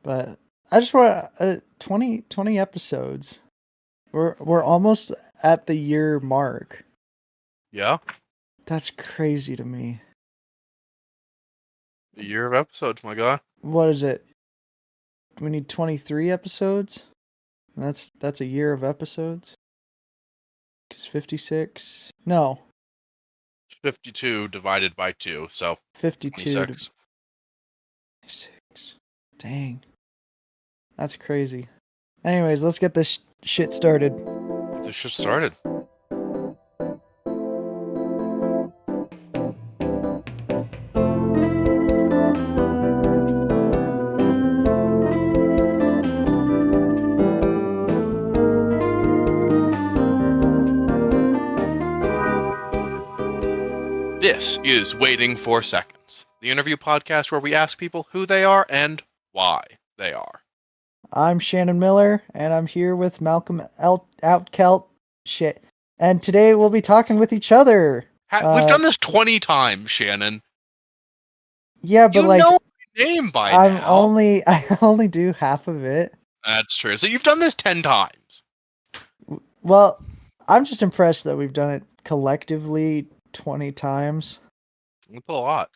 But I just want 20 episodes. We're almost at the year mark. Yeah, That's crazy to me. a year of episodes, my guy. What is it? We need 23 episodes. That's a year of episodes. Cause 56. No, 52 divided by 2, so 52 to 26. 6. Dang, that's crazy. Anyways, let's get this shit started. This just started. This is Waiting 4 Seconds, the interview podcast where we ask people who they are and why they are. I'm Shannon Miller, and I'm here with Malcolm Outkelt. Shit. And today we'll be talking with each other. We've done this 20 times, Shannon. Yeah, but You like, know my name by now. I only do half of it. That's true. So you've done this 10 times. Well, I'm just impressed that we've done it collectively 20 times. That's a lot.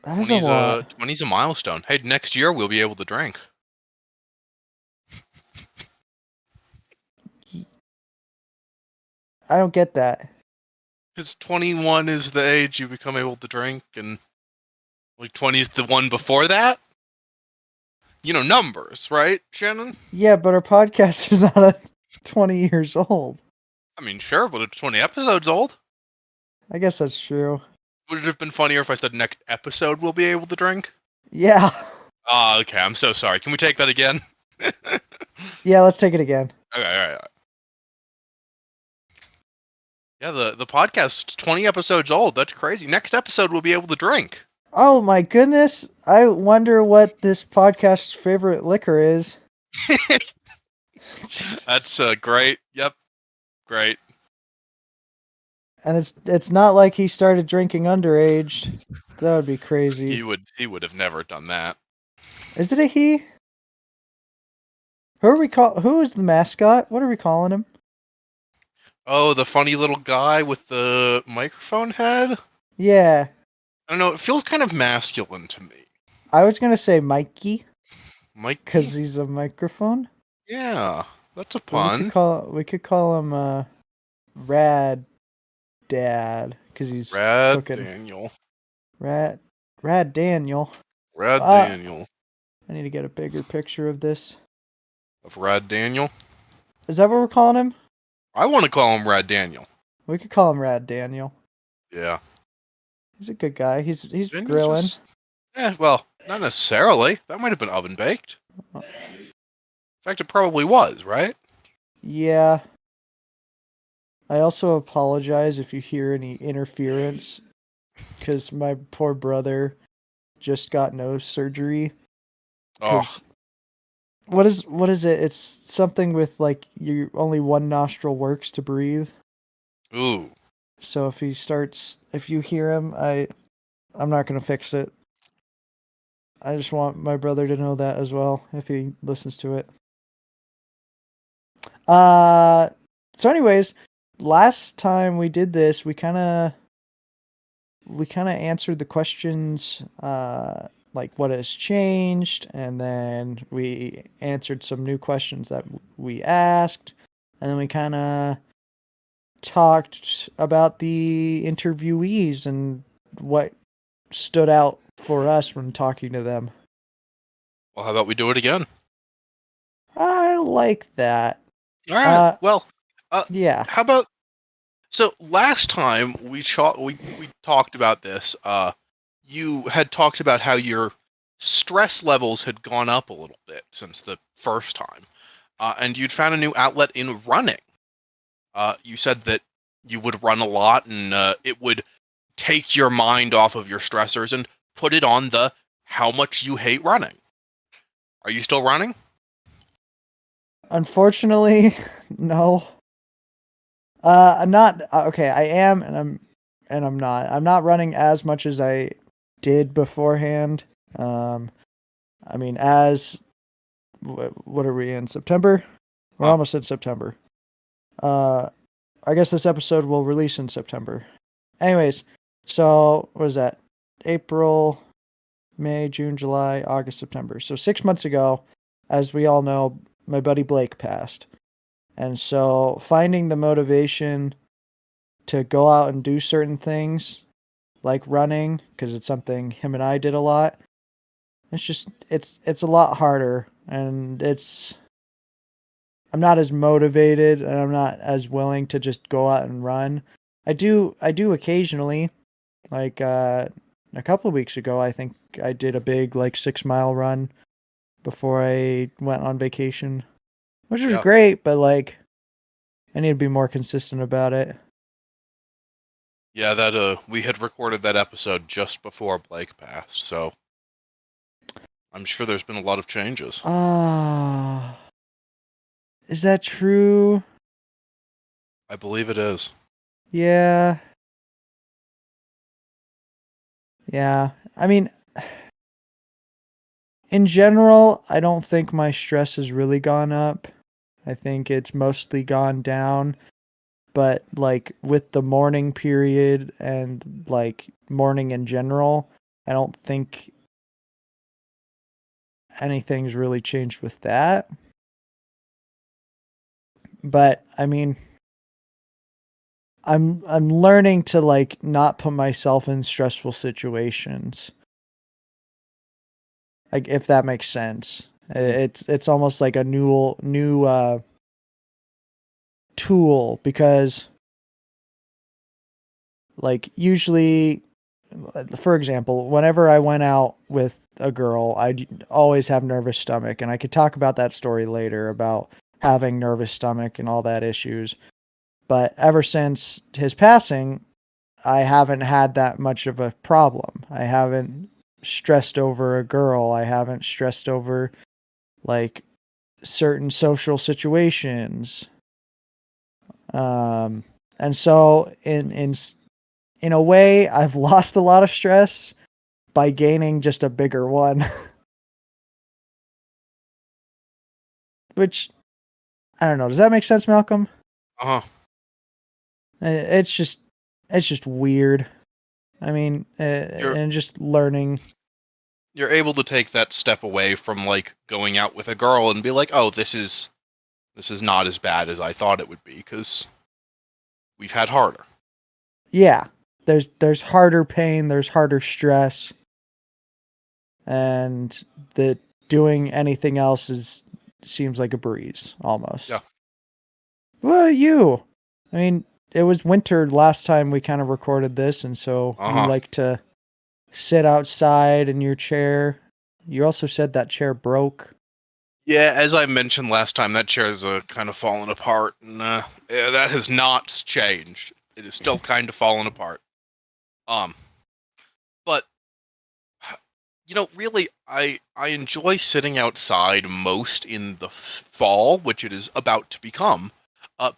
That is a lot. 20's a milestone. Hey, next year we'll be able to drink. I don't get that. Because 21 is the age you become able to drink, and like 20 is the one before that? You know, numbers, right, Shannon? Yeah, but our podcast is not 20 years old. I mean, sure, but it's 20 episodes old. I guess that's true. Would it have been funnier if I said next episode we'll be able to drink? Yeah. Oh, okay, I'm so sorry. Can we take that again? Yeah, let's take it again. Okay, alright. Yeah, the podcast's 20 episodes old. That's crazy. Next episode we'll be able to drink. Oh my goodness. I wonder what this podcast's favorite liquor is. That's great. Yep. Great. And it's not like he started drinking underage. That would be crazy. He would have never done that. Is it a he? Who is the mascot? What are we calling him? Oh, the funny little guy with the microphone head? Yeah. I don't know, it feels kind of masculine to me. I was gonna say Mikey. Mikey? Because he's a microphone. Yeah, that's a But pun. we could call him Rad Dad because he's Rad cooking. Daniel. Rad Daniel. Rad Daniel. I need to get a bigger picture of this. Of Rad Daniel? Is that what we're calling him? I want to call him Rad Daniel. We could call him Rad Daniel. Yeah. He's a good guy. He's Didn't grilling. Well, not necessarily. That might have been oven baked. In fact, it probably was, right? Yeah. I also apologize if you hear any interference, because my poor brother just got nose surgery. Oh, What is it? It's something with like only one nostril works to breathe. ooh. So if you hear him, I'm not gonna fix it. I just want my brother to know that as well if he listens to it. So anyways, last time we did this, we kind of answered the questions like what has changed, and then we answered some new questions that we asked, and then we kind of talked about the interviewees and what stood out for us when talking to them. Well, how about we do it again? I like that. All right. Yeah. How about? So last time we talked about this. You had talked about how your stress levels had gone up a little bit since the first time, and you'd found a new outlet in running. You said that you would run a lot, and it would take your mind off of your stressors and put it on the how much you hate running. Are you still running? Unfortunately, no. I'm not okay. I am, and I'm not. I'm not running as much as I did beforehand. I mean, what are we in, September? We're Huh. almost in September. I guess this episode will release in September. Anyways, so what is that? April, May, June, July, August, September. So 6 months ago, as we all know, my buddy Blake passed. And so finding the motivation to go out and do certain things like running, because it's something him and I did a lot, it's a lot harder, and I'm not as motivated, and I'm not as willing to just go out and run. I do occasionally, like a couple of weeks ago, I think I did a big like 6 mile run before I went on vacation, which was Yeah. great, but like I need to be more consistent about it. Yeah, that we had recorded that episode just before Blake passed, so I'm sure there's been a lot of changes. Ah, is that true? I believe it is. Yeah. Yeah. I mean, in general, I don't think my stress has really gone up. I think it's mostly gone down. But like with the morning period and like morning in general, I don't think anything's really changed with that. But I mean, I'm learning to like not put myself in stressful situations. Like if that makes sense. Mm. It's almost like a new tool, because like usually, for example, whenever I went out with a girl, I'd always have nervous stomach, and I could talk about that story later about having nervous stomach and all that issues. But ever since his passing, I haven't had that much of a problem. I haven't stressed over a girl. I haven't stressed over like certain social situations. Um, and so in a way, I've lost a lot of stress by gaining just a bigger one, which I don't know. Does that make sense, Malcolm? Uh-huh. It's just weird. I mean, You're and just learning. you're able to take that step away from like going out with a girl and be like, "Oh, this is not as bad as I thought it would be because we've had harder." Yeah, there's harder pain, there's harder stress, and that doing anything else is seems like a breeze Yeah. almost. Well, you. I mean, it was winter last time we kind of recorded this, and so you Uh-huh. like to sit outside in your chair. You also said that chair broke. Yeah, as I mentioned last time, that chair is kind of fallen apart, and yeah, that has not changed. It is still kind of fallen apart. Um, but really, I enjoy sitting outside most in the fall, which it is about to become,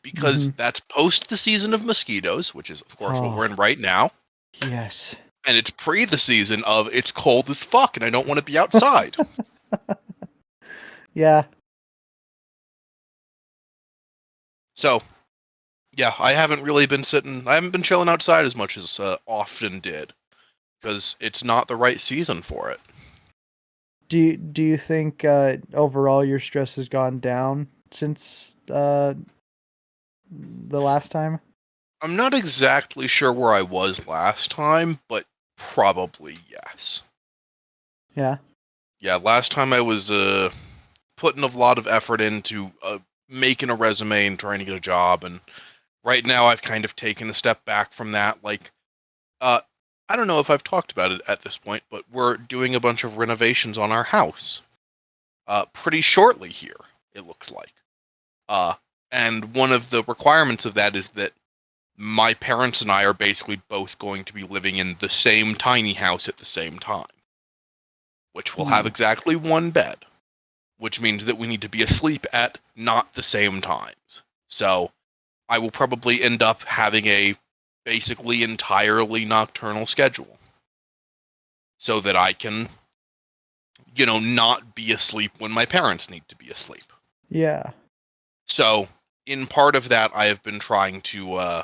because Mhm. that's post the season of mosquitoes, which is of course what we're Oh, in right now, yes. and it's pre the season of it's cold as fuck and I don't want to be outside. Yeah. So yeah, I haven't really been sitting. I haven't been chilling outside as much as often did because it's not the right season for it. Do you think overall your stress has gone down since the last time? I'm not exactly sure where I was last time, but probably yes. Yeah. Yeah, last time I was putting a lot of effort into making a resume and trying to get a job, and right now I've kind of taken a step back from that. Like, uh, I don't know if I've talked about it at this point, but we're doing a bunch of renovations on our house pretty shortly here, it looks like. Uh, and one of the requirements of that is that my parents and I are basically both going to be living in the same tiny house at the same time, which will have Ooh. exactly one bed, which means that we need to be asleep at not the same times. So I will probably end up having a basically entirely nocturnal schedule so that I can not be asleep when my parents need to be asleep. Yeah. So, in part of that, I have been trying to,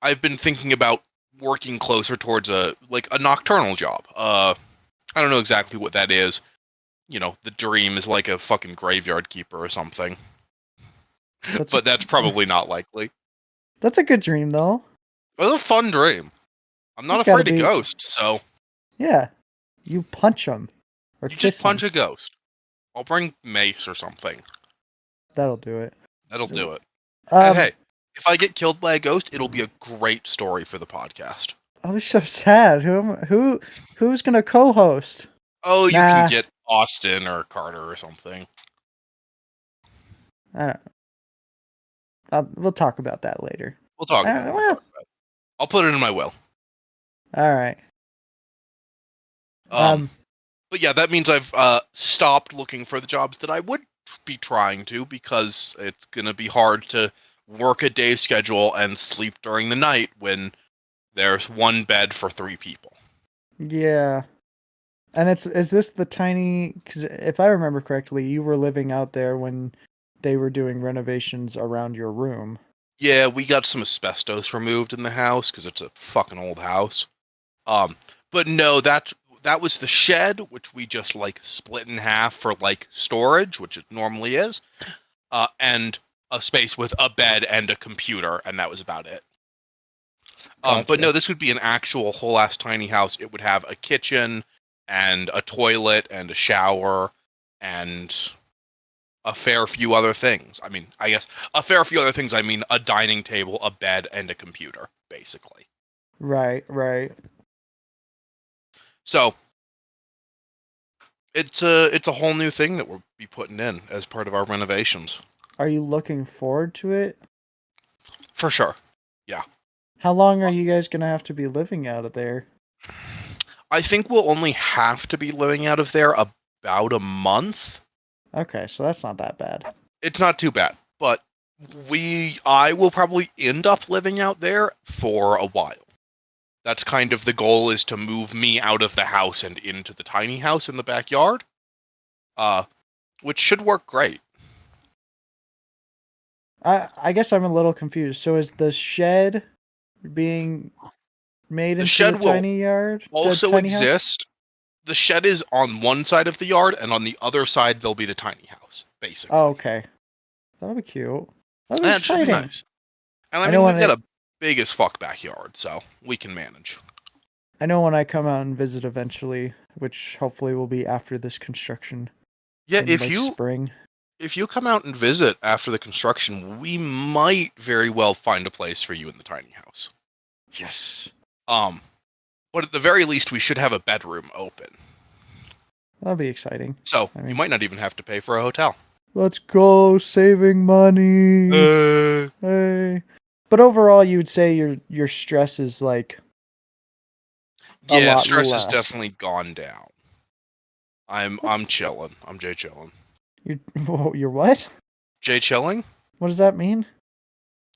I've been thinking about working closer towards a nocturnal job. I don't know exactly what that is. The dream is like a fucking graveyard keeper or something. That's But that's probably not likely. that's a good dream though. It was a fun dream. I'm not It's got to afraid of be. ghosts, so Yeah. You punch them or you just kiss them. punch a ghost. I'll bring mace or something. That'll do it. That'll So, do it. And um, hey, if I get killed by a ghost, it'll be a great story for the podcast. I'll be so sad. Who's gonna co-host? Oh, you can Nah, get Austin or Carter or something. I don't. We'll talk about that later. We'll talk I about don't it. know. We'll Well, talk about it. I'll put it in my will. all right. Um, but yeah, that means I've stopped looking for the jobs that I would be trying to, because it's gonna be hard to work a day schedule and sleep during the night when there's one bed for 3 people. Yeah. And is this the tiny? Because if I remember correctly, you were living out there when they were doing renovations around your room. Yeah, we got some asbestos removed in the house because it's a fucking old house. Um, but no, that was the shed, which we just split in half for storage, which it normally is, and a space with a bed and a computer, and that was about it. But no, Gotcha. this would be an actual whole ass tiny house. It would have a kitchen and a toilet and a shower and a fair few other things. I mean, I guess a fair few other things. I mean, a dining table, a bed, and a computer, basically. Right. Right. So it's a whole new thing that we'll be putting in as part of our renovations. Are you looking forward to it? For sure. Yeah. How long are you guys gonna have to be living out of there? I think we'll only have to be living out of there about a month. Okay, so that's not that bad. It's not too bad, but I will probably end up living out there for a while. That's kind of the goal, is to move me out of the house and into the tiny house in the backyard. Which should work great. I guess I'm a little confused. So is the shed being made The into the shed will tiny yard? The also tiny house? exist. The shed is on one side of the yard, and on the other side there'll be the tiny house, Oh, basically. okay. That'll be cute. That'll be And it should be exciting. nice. And I I know mean, when we've got a big as fuck backyard, so we can manage. I come out and visit eventually, which hopefully will be after this construction Yeah, in like spring. if you come out and visit after the construction, we might very well find a place for you in the tiny house. Yes. But at the very least, we should have a bedroom open. That'll be exciting. So I you mean, might not even have to pay for a hotel. let's go saving money. Hey. But overall, you would say your stress is like a Yeah, lot stress has less. definitely gone down. I'm That's chilling. I'm Jay chilling. you're what? Jay chilling? What does that mean?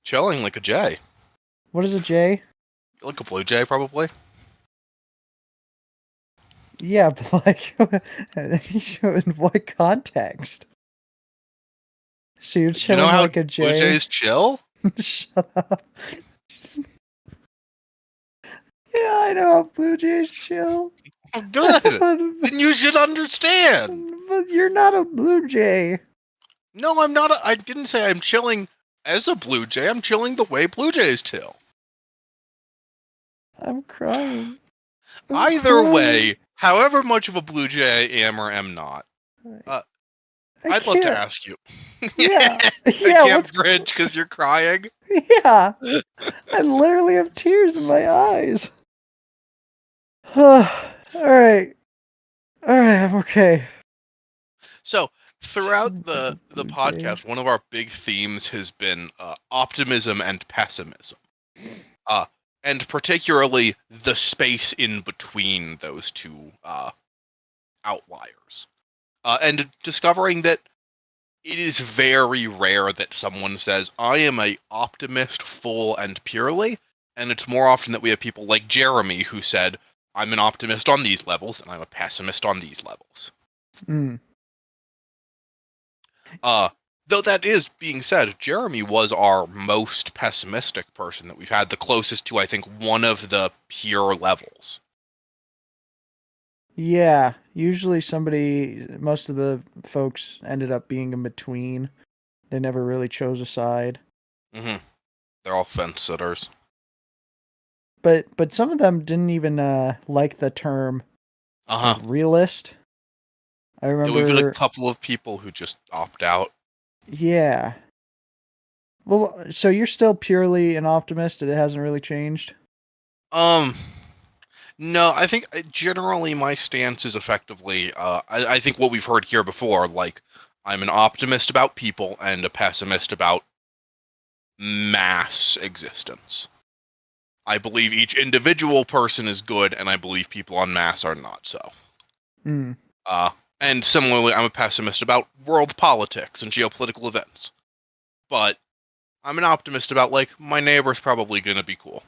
Chilling like a jay. What is a J? Like a blue jay, probably. Yeah, but like in what context? So you're You know chilling how like a blue J? jays chill? Shut up. Yeah, I know how Blue Jays chill. Oh, good. but, Then you should understand. but you're not a Blue Jay. No, I'm not. I didn't say I'm chilling as a blue jay. I'm chilling the way blue jays chill. I'm crying. I'm Either crying. way, however much of a blue jay I am or am not, uh, I I'd love to can't. ask you. Yeah. I Yeah, can't bridge because you're crying. yeah. I literally have tears in my eyes. All right. All right, I'm okay. So throughout Chilling like the a the Blue Jay. podcast, one of our big themes has been optimism and pessimism, uh, and particularly the space in between those two outliers, and discovering that it is very rare that someone says, "I am a optimist full and purely," and it's more often that we have people like Jeremy who said, I'm an optimist on these levels, and I'm a pessimist on these levels. Mm. Though that is being said, Jeremy was our most pessimistic person that we've had, the closest to, I think, one of the pure levels. Yeah, usually most of the folks ended up being in between. They never really chose a side. Hmm. They're all fence sitters. But some of them didn't even like the term Uh like huh. realist. I Yeah, we've had a remember, couple of people who just opt out. yeah. Well, so you're still purely an optimist, and it hasn't really changed? Um, no, I think generally my stance is effectively, I think what we've heard here before, like, I'm an optimist about people and a pessimist about mass existence. I believe each individual person is good, and I believe people en masse are not so. Mm. Uh, and similarly, I'm a pessimist about world politics and geopolitical events. But I'm an optimist about, like, my neighbor's probably gonna be cool.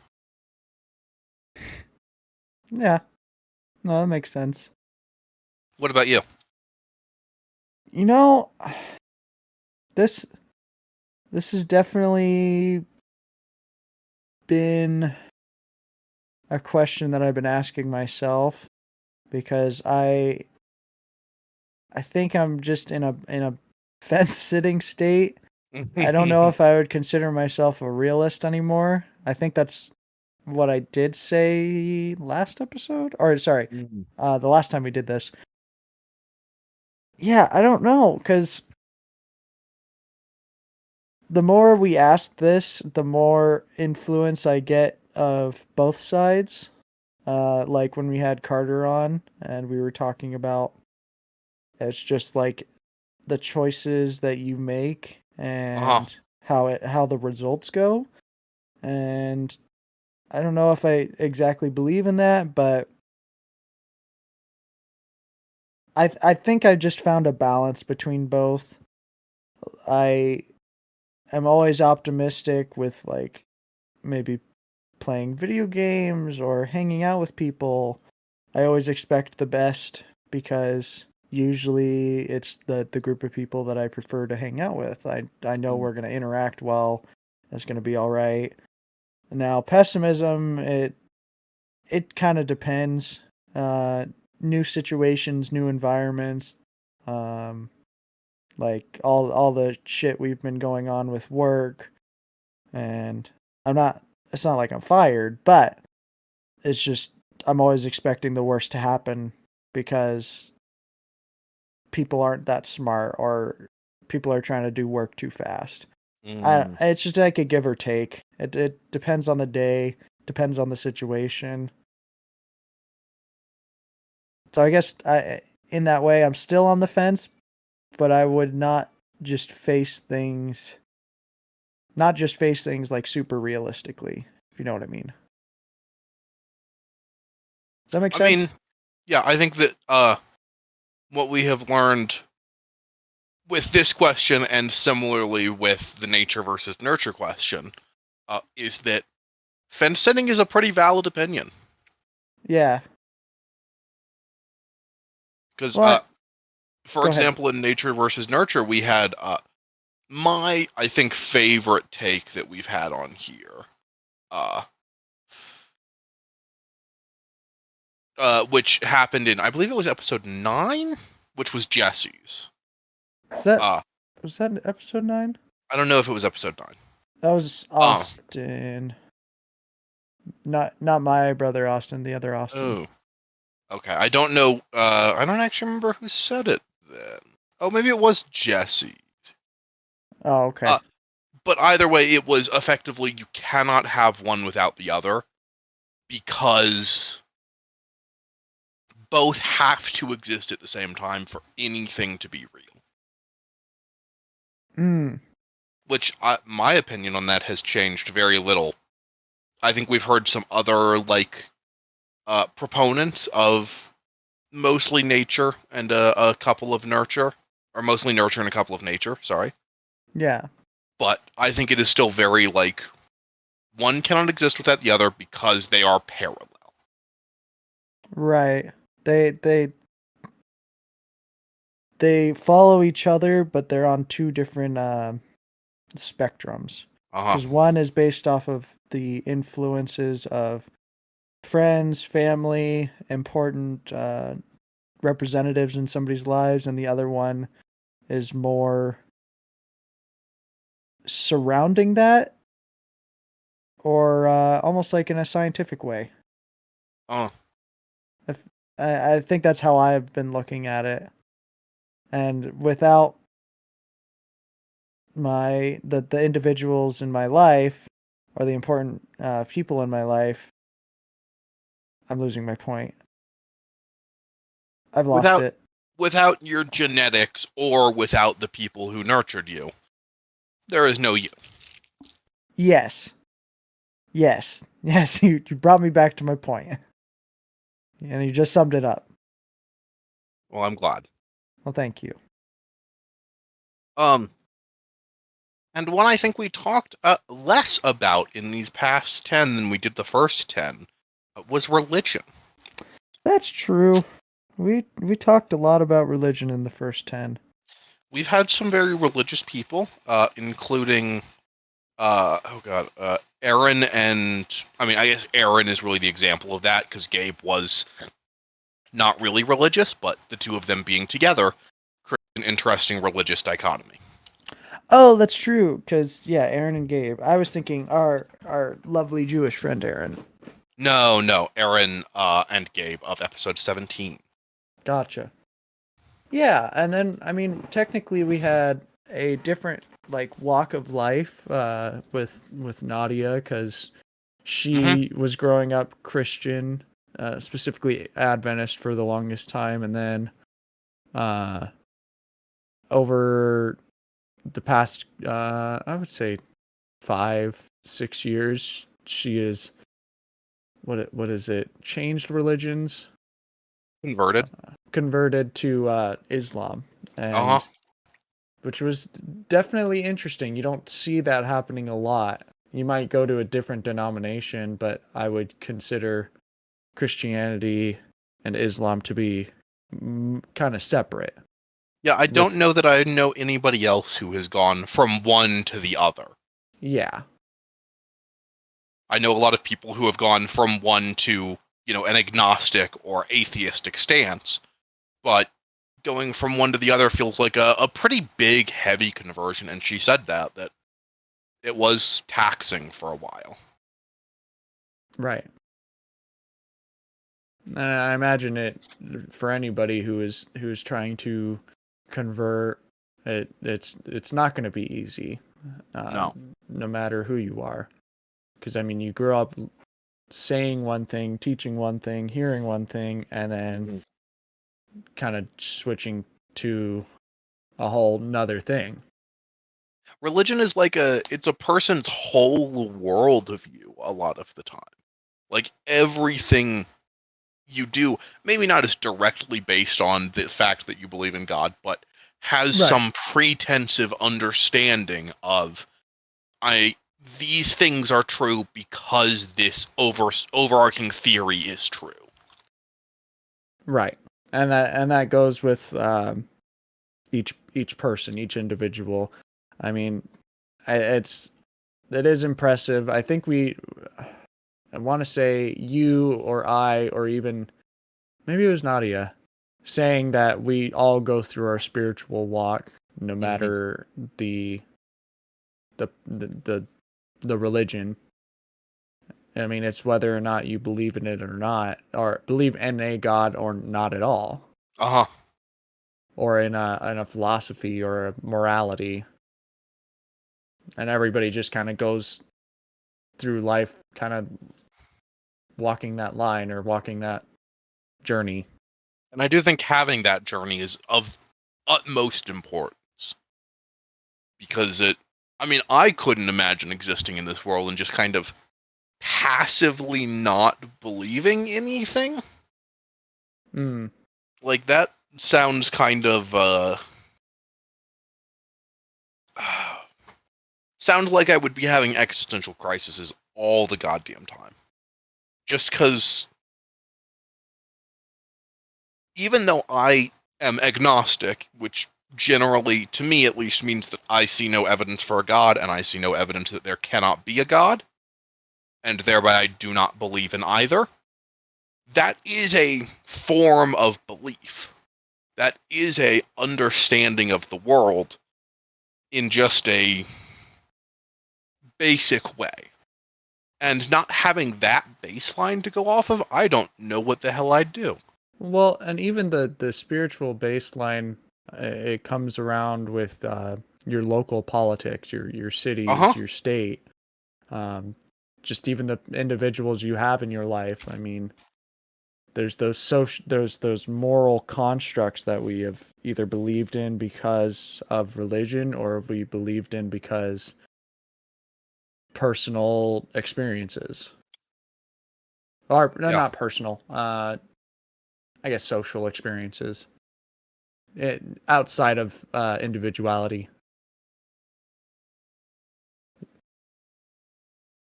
Yeah. No, that makes sense. What about you? You know, this this has definitely been a question that I've been asking myself because I think I'm just in a fence sitting state. I don't know if I would consider myself a realist anymore. I think that's what I did say last episode, or sorry, Mhm. the last time we did this. Yeah, I don't know, because the more we ask this, the more influence I get of both sides. Like when we had Carter on and we were talking about it's just like the choices that you make Uh-huh. and how the results go. And I don't know if I exactly believe in that, but I think I just found a balance between both. I am always optimistic with like maybe playing video games or hanging out with people. I always expect the best because usually it's the group of people that I prefer to hang out with. I know Mm. we're going to interact well. It's going to be all right. Now, pessimism, it kind of depends. Uh, New situations, new environments, um, like all the shit we've been going on with work, and I'm not. It's not like I'm fired, but it's just I'm always expecting the worst to happen because people aren't that smart or people are trying to do work too fast. Mm. It's just like a give or take. It depends on the day, depends on the situation. So I guess in that way, I'm still on the fence, but I would not just face things like super realistically, if you know what I mean. Does that make I mean, sense? yeah, I think that what we have learned with this question and similarly with the nature versus nurture question is that fence sitting is a pretty valid opinion. Yeah. Because, Well, for go ahead. example, in nature versus nurture, we had my, I think, favorite take that we've had on here, uh, which happened in, I believe it was episode 9, which was Jesse's. Is that Uh, was that episode 9? I don't know if it was episode 9. That was Uh, Austin. Not my brother Austin, the other Austin. oh, okay. I don't know. I don't actually remember who said it then. Oh, maybe it was Jesse. Oh, okay. Uh, but either way, it was effectively you cannot have one without the other because both have to exist at the same time for anything to be real. Mm, Which, my opinion on that has changed very little. I think we've heard some other like proponents of mostly nature and a couple of nurture, or mostly nurture and a couple of nature. Sorry, yeah. but I think it is still very like one cannot exist without the other because they are parallel. Right. They they follow each other, but they're on two different spectrums. Uh huh. Because one is based off of the influences of friends, family, important representatives in somebody's lives, and the other one is more surrounding that, or almost like in a scientific way. Uh, If, I think that's how I've been looking at it. And without the individuals in my life or the important people in my life, I'm losing my point. I've lost without it. without your genetics or without the people who nurtured you, there is no you. Yes. Yes. Yes. You brought me back to my point. And you just summed it up. Well, I'm glad. Well, thank you. Um, and one I think we talked less about in these past 10 than we did the first 10 was religion. That's true. We talked a lot about religion in the first 10. We've had some very religious people, including oh god, Aaron, and I mean, I guess Aaron is really the example of that because Gabe was not really religious, but the two of them being together creates an interesting religious dichotomy. Oh, that's true. Cause yeah, Aaron and Gabe. I was thinking our lovely Jewish friend Aaron. No, Aaron and Gabe of episode 17. Gotcha. Yeah, and then I mean, technically we had a different like walk of life with Nadia because Mm-hmm. she was growing up Christian, specifically Adventist for the longest time, and then uh, over the past I would say 5 6 years, she is what is it? Changed religions, Converted. converted to Islam, Uh huh. and which was definitely interesting. You don't see that happening a lot. You might go to a different denomination, but I would consider Christianity and Islam to be kind of separate. Yeah, I don't With know that I know anybody else who has gone from one to the other. yeah, I know a lot of people who have gone from one to, an agnostic or atheistic stance, but going from one to the other feels like a pretty big, heavy conversion. And she said that it was taxing for a while. right. And I imagine it for anybody who is trying to convert. It's not going to be easy, No. no matter who you are. Because I mean, you grew up saying one thing, teaching one thing, hearing one thing, and then Mm-hmm. kind of switching to a whole nother thing. Religion is like it's a person's whole world view a lot of the time. Like everything you do, maybe not as directly based on the fact that you believe in God, but has Right. some pretensive understanding of I these things are true because this overarching theory is true. Right. And that goes with each person, each individual. I mean, it is impressive. I want to say you or I or even maybe it was Nadia saying that we all go through our spiritual walk no Hmm. matter the the the the, the religion. I mean, it's whether or not you believe in it or not, or believe in a god or not at all, Uh huh. or in a philosophy or a morality, and everybody just kind of goes through life, kind of walking that line or walking that journey. And I do think having that journey is of utmost importance because I mean, I couldn't imagine existing in this world and just kind of passively not believing anything. Mm, Like that sounds kind of sounds like I would be having existential crises all the goddamn time. Just because even though I am agnostic, which generally, to me at least, means that I see no evidence for a god and I see no evidence that there cannot be a god, and thereby I do not believe in either, that is a form of belief. That is a understanding of the world in just a basic way. And not having that baseline to go off of, I don't know what the hell I'd do. Well, and even the spiritual baseline, it comes around with your local politics, your Uh-huh. cities, your state, um, just even the individuals you have in your life. I mean, there's those moral constructs that we have either believed in because of religion or we believed in because personal experiences. Or no, Yeah. not personal. I guess social experiences. Outside of individuality.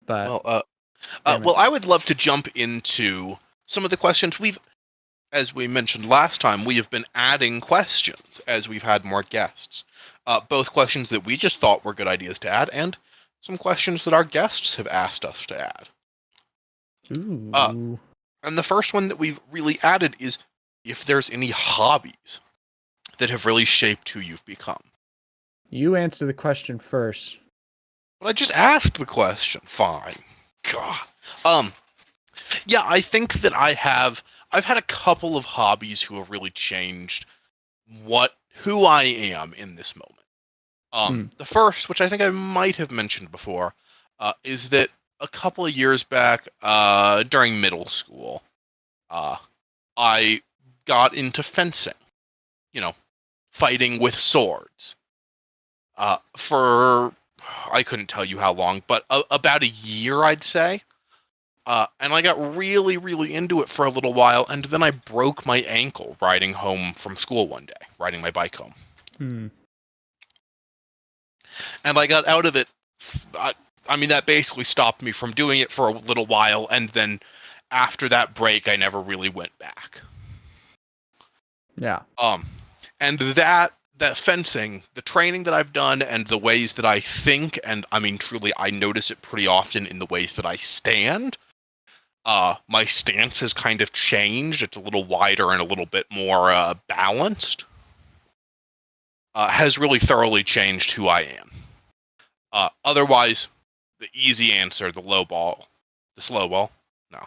But Well, damn it. well, I would love to jump into some of the questions as we mentioned last time, we have been adding questions as we've had more guests. Both questions that we just thought were good ideas to add, and some questions that our guests have asked us to add. Uh, Ooh. and the first one that we've really added is if there's any hobbies that have really shaped who you've become. You answer the question first. But I just asked the question. Fine. God. Yeah, I think that I've had a couple of hobbies who have really changed who I am in this moment. Hmm. The first, which I think I might have mentioned before, is that a couple of years back, during middle school, uh, I got into fencing. You know, fighting with swords. For I couldn't tell you how long, but about a year, I'd say. And I got really, really into it for a little while, and then I broke my ankle riding home from school one day, riding my bike home. Hmm. And I got out of it. I mean, that basically stopped me from doing it for a little while, and then after that break, I never really went back. Yeah. Um, and that fencing, the training that I've done, and the ways that I think, and I mean, truly, I notice it pretty often in the ways that I stand. My stance has kind of changed. It's a little wider and a little bit more balanced. Has really thoroughly changed who I am. Otherwise, the easy answer, the slow ball, no,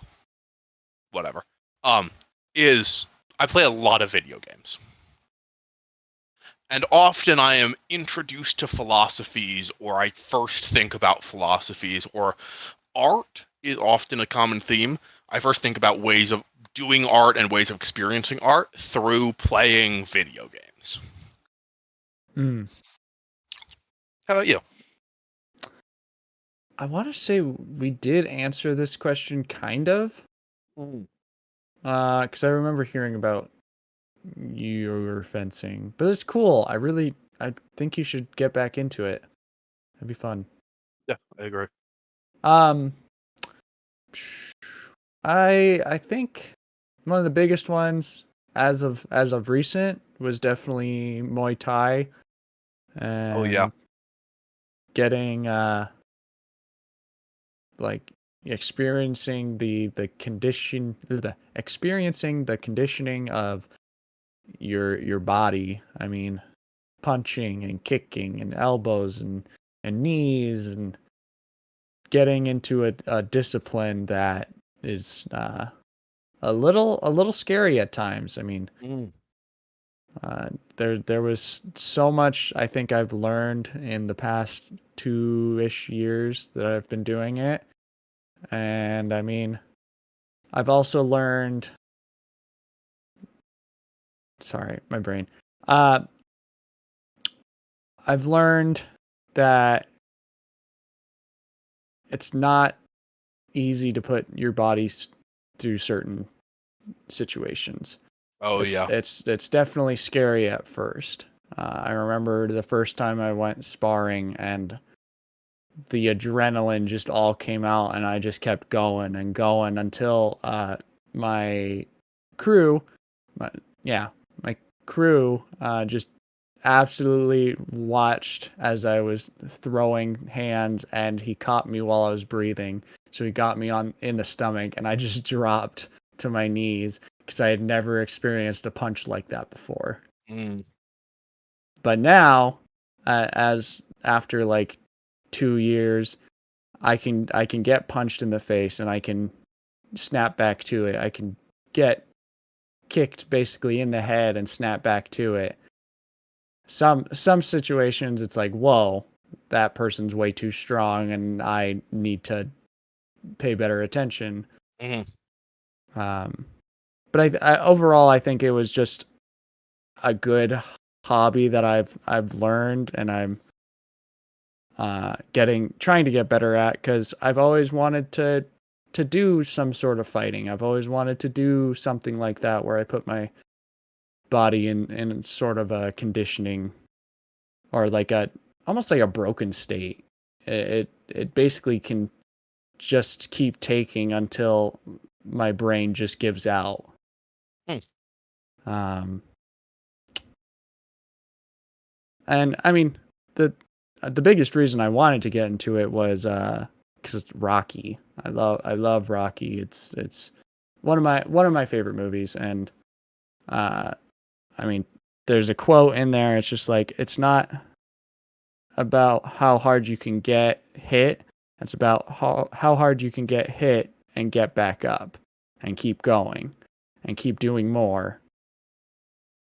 whatever, um, is I play a lot of video games. And often I am introduced to philosophies, or I first think about philosophies, or art is often a common theme. I first think about ways of doing art and ways of experiencing art through playing video games. Hmm. How about you? I want to say we did answer this question kind of. Because I remember hearing about your fencing, but it's cool. I think you should get back into it. That'd be fun. Yeah, I agree. Um, I think one of the biggest ones as of recent was definitely Muay Thai Oh yeah. and getting like experiencing experiencing the conditioning of your body. I mean, punching and kicking and elbows and knees and getting into a discipline that is a little scary at times. I mean, Mm. there was so much I think I've learned in the past 2-ish years that I've been doing it, and I mean, I've also learned. Sorry, my brain. Uh, I've learned that it's not easy to put your body through certain situations. Oh It's yeah. it's it's definitely scary at first. I remember the first time I went sparring and the adrenaline just all came out and I just kept going and going until my crew, yeah, my crew just absolutely watched as I was throwing hands, and he caught me while I was breathing. So he got me in the stomach, and I just dropped to my knees because I had never experienced a punch like that before. Mm. But now, as after like 2 years, I can get punched in the face, and I can snap back to it. I can get kicked basically in the head and snap back to it. Some situations it's like, whoa, that person's way too strong and I need to pay better attention. Mm. Um, but I overall I think it was just a good hobby that I've learned, and I'm trying to get better at, because I've always wanted to do some sort of fighting. I've always wanted to do something like that where I put my body in sort of a conditioning, or like a almost like a broken state. It basically can just keep taking until my brain just gives out. Mm. Um, and I mean the biggest reason I wanted to get into it was because it's Rocky. I love Rocky. It's one of my favorite movies, and uh, I mean, there's a quote in there. It's just like, it's not about how hard you can get hit. It's about how hard you can get hit and get back up and keep going and keep doing more.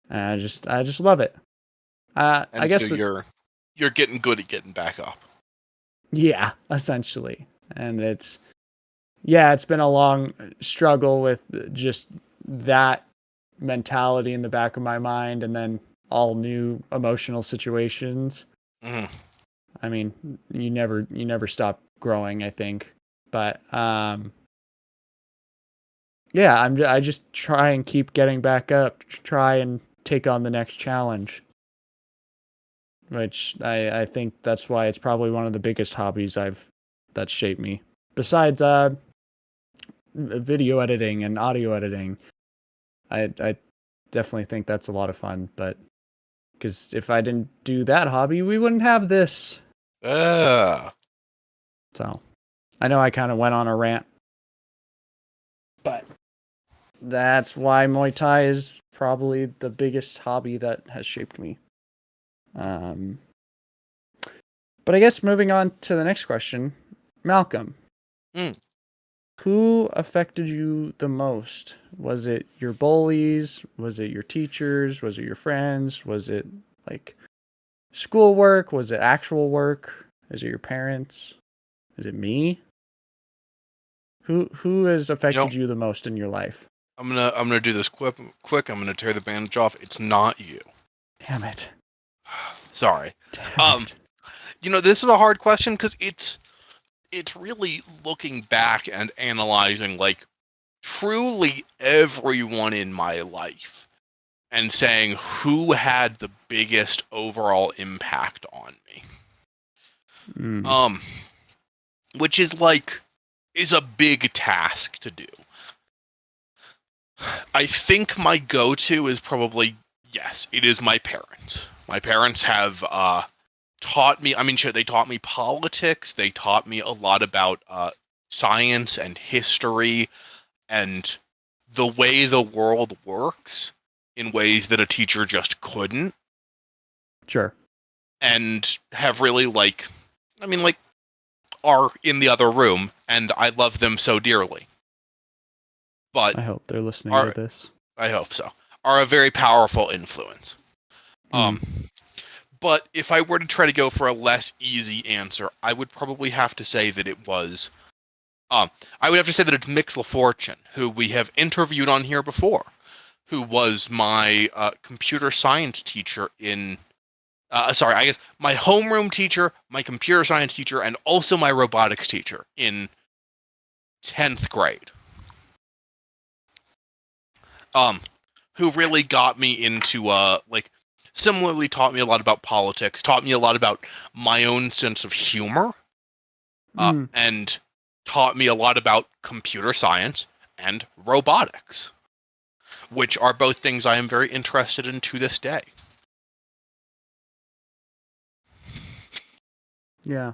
And I just love it. I And guess so that, you're getting good at getting back up. yeah, essentially. And it's been a long struggle with just that mentality in the back of my mind, and then all new emotional situations. Mm. I mean, you never stop growing, I think. But yeah, I just try and keep getting back up, try and take on the next challenge, which I think that's why it's probably one of the biggest hobbies that's shaped me. Besides video editing and audio editing, I definitely think that's a lot of fun, but because if I didn't do that hobby, we wouldn't have this. Ah. So I know I kind of went on a rant, but that's why Muay Thai is probably the biggest hobby that has shaped me. Um, but I guess moving on to the next question, Malcolm, Mm. who affected you the most? Was it your bullies? Was it your teachers? Was it your friends? Was it like schoolwork? Was it actual work? Is it your parents? Is it me? Who has You know, affected you the most in your life? I'm gonna do this quick. I'm gonna tear the bandage off. It's not you. Damn it. Sorry. Damn Um, it. this is a hard question because it's really looking back and analyzing like truly everyone in my life and saying who had the biggest overall impact on me. Mm, Um, which is a big task to do. I think my go-to is probably, yes, it is my parents. My parents have taught me. I mean, sure, they taught me politics. They taught me a lot about science and history and the way the world works in ways that a teacher just couldn't, sure. and have really I mean, are in the other room, and I love them so dearly. But I hope they're listening to are this. I hope so, are a very powerful influence. Mm, Um, but if I were to try to go for a less easy answer, I would probably have to say that it was. I would have to say that it's Mix LaFortune, who we have interviewed on here before, who was my computer science teacher in. Sorry, I guess my homeroom teacher, my computer science teacher, and also my robotics teacher in 10th grade. Um, who really got me into similarly taught me a lot about politics, taught me a lot about my own sense of humor, mm, and taught me a lot about computer science and robotics. which are both things I am very interested in to this day. Yeah.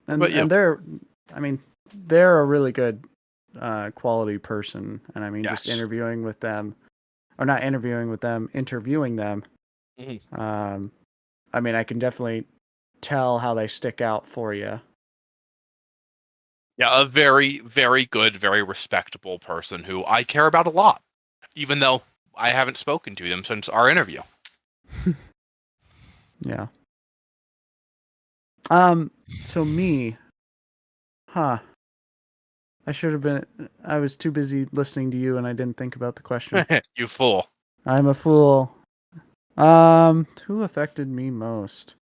What about you? And they're a really good quality person, and I mean just Yes. interviewing with them, or not interviewing with them, interviewing them. Mhm. I mean, I can definitely tell how they stick out for you. Yeah, a very, very good, very respectable person who I care about a lot, even though I haven't spoken to them since our interview. Yeah. So me, huh? I should have been. I was too busy listening to you, and I didn't think about the question. You fool. I'm a fool. Who affected me most?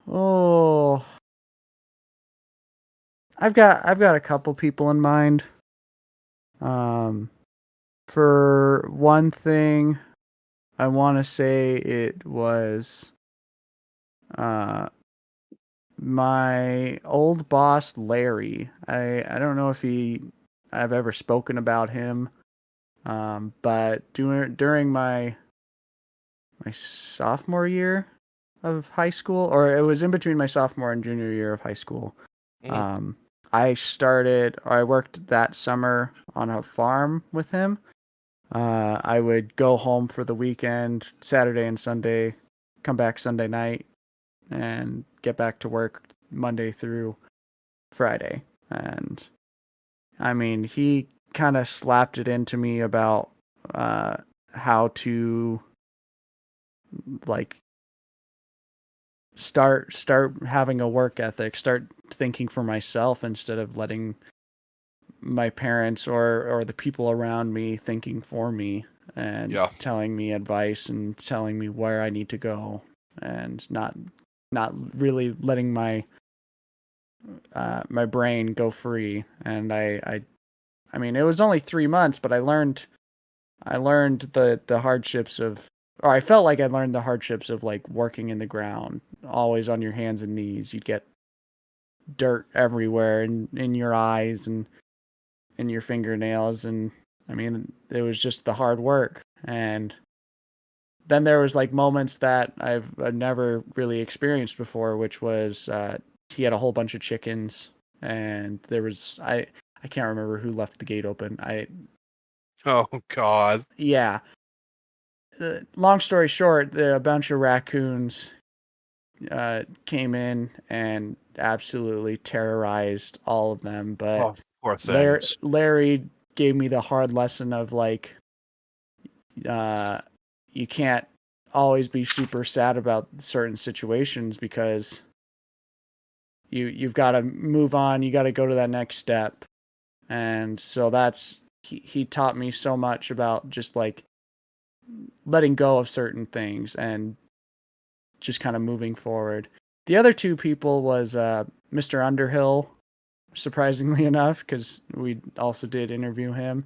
Oh, I've got a couple people in mind. Um, for one thing, I want to say it was uh my old boss Larry. I don't know if I've ever spoken about him. But during my sophomore year of high school, or it was in between my sophomore and junior year of high school. Mhm. Um, I worked that summer on a farm with him. I would go home for the weekend, Saturday and Sunday, come back Sunday night, and get back to work Monday through Friday. And I mean, he kind of slapped it into me about uh, how to like start having a work ethic, start thinking for myself instead of letting my parents or the people around me thinking for me and Yeah. telling me advice and telling me where I need to go, and not really letting my brain go free. And I mean, it was only 3 months, but I learned the hardships of, or I felt like I learned the hardships of like working in the ground, always on your hands and knees. You'd get dirt everywhere in your eyes and in your fingernails, and I mean, it was just the hard work. And then there was like moments that I've never really experienced before, which was he had a whole bunch of chickens, and there was I can't remember who left the gate open. Oh God. Yeah. Long story short, a bunch of raccoons came in and absolutely terrorized all of them. But Oh, poor things. Larry gave me the hard lesson of like, uh, you can't always be super sad about certain situations, because you've got to move on. You got to go to that next step. And so he taught me so much about just like letting go of certain things and just kind of moving forward. The other two people was Mr. Underhill, surprisingly enough, because we also did interview him.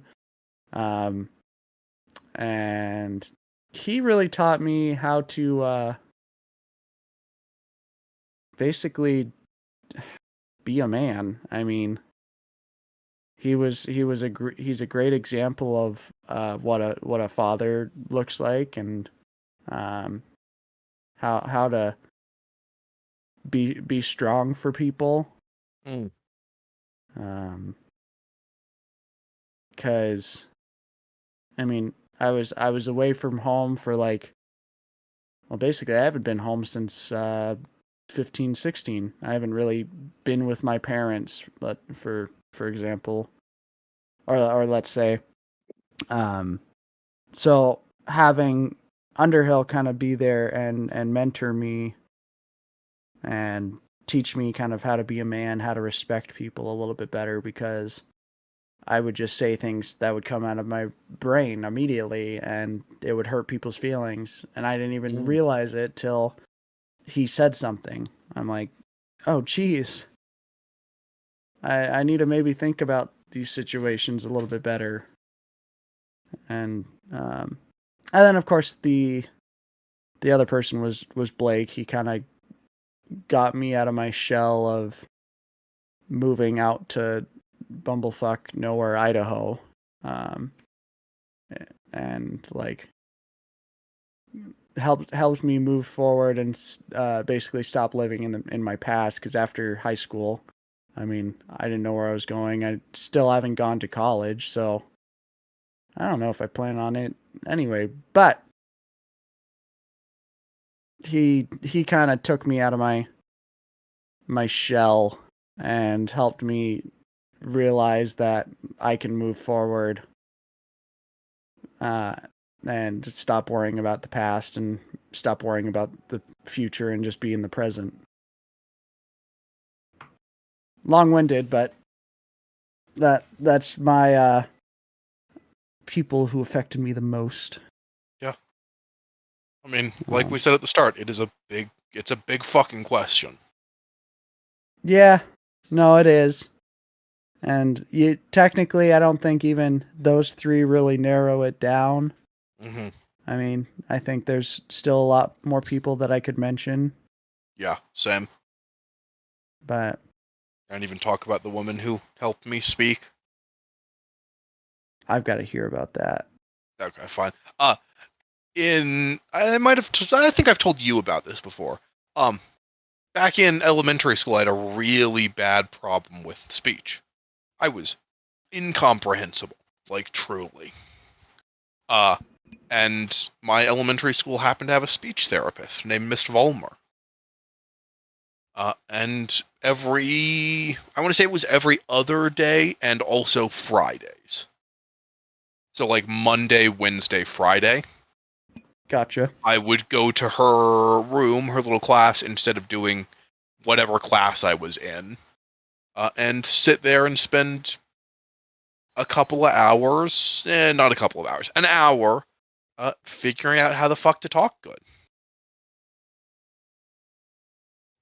Um, and he really taught me how to basically be a man. I mean, he's a great example of what a father looks like, and um, how to be strong for people. Mm. Um, because I mean, I was away from home for like, well, basically I haven't been home since 15, 16. I haven't really been with my parents, but for example, or let's say, um, so having Underhill kind of be there and mentor me and teach me kind of how to be a man, how to respect people a little bit better, because I would just say things that would come out of my brain immediately, and it would hurt people's feelings. And I didn't even Mm. realize it till he said something. I'm like, oh, geez, I need to maybe think about these situations a little bit better. And and then of course the other person was Blake. He kind of got me out of my shell of moving out to bumblefuck nowhere, Idaho, and like helped me move forward and basically stop living in my past. Because after high school, I mean, I didn't know where I was going. I still haven't gone to college, so I don't know if I plan on it anyway. But he kind of took me out of my shell and helped me realize that I can move forward, and stop worrying about the past and stop worrying about the future and just be in the present. Long-winded, but that's my people who affected me the most. Yeah. I mean, like we said at the start, it's a big fucking question. Yeah, no, it is. And technically, I don't think even those three really narrow it down. Mm-hmm. I mean, I think there's still a lot more people that I could mention. Yeah, same. But And even talk about the woman who helped me speak. I've got to hear about that. Okay, fine. I think I've told you about this before. Back in elementary school, I had a really bad problem with speech. I was incomprehensible, like truly. And my elementary school happened to have a speech therapist named Miss Vollmer. And I want to say it was every other day and also Fridays. So like Monday, Wednesday, Friday. Gotcha. I would go to her room, her little class, instead of doing whatever class I was in, and sit there and spend a couple of hours, not a couple of hours, an hour, figuring out how the fuck to talk good.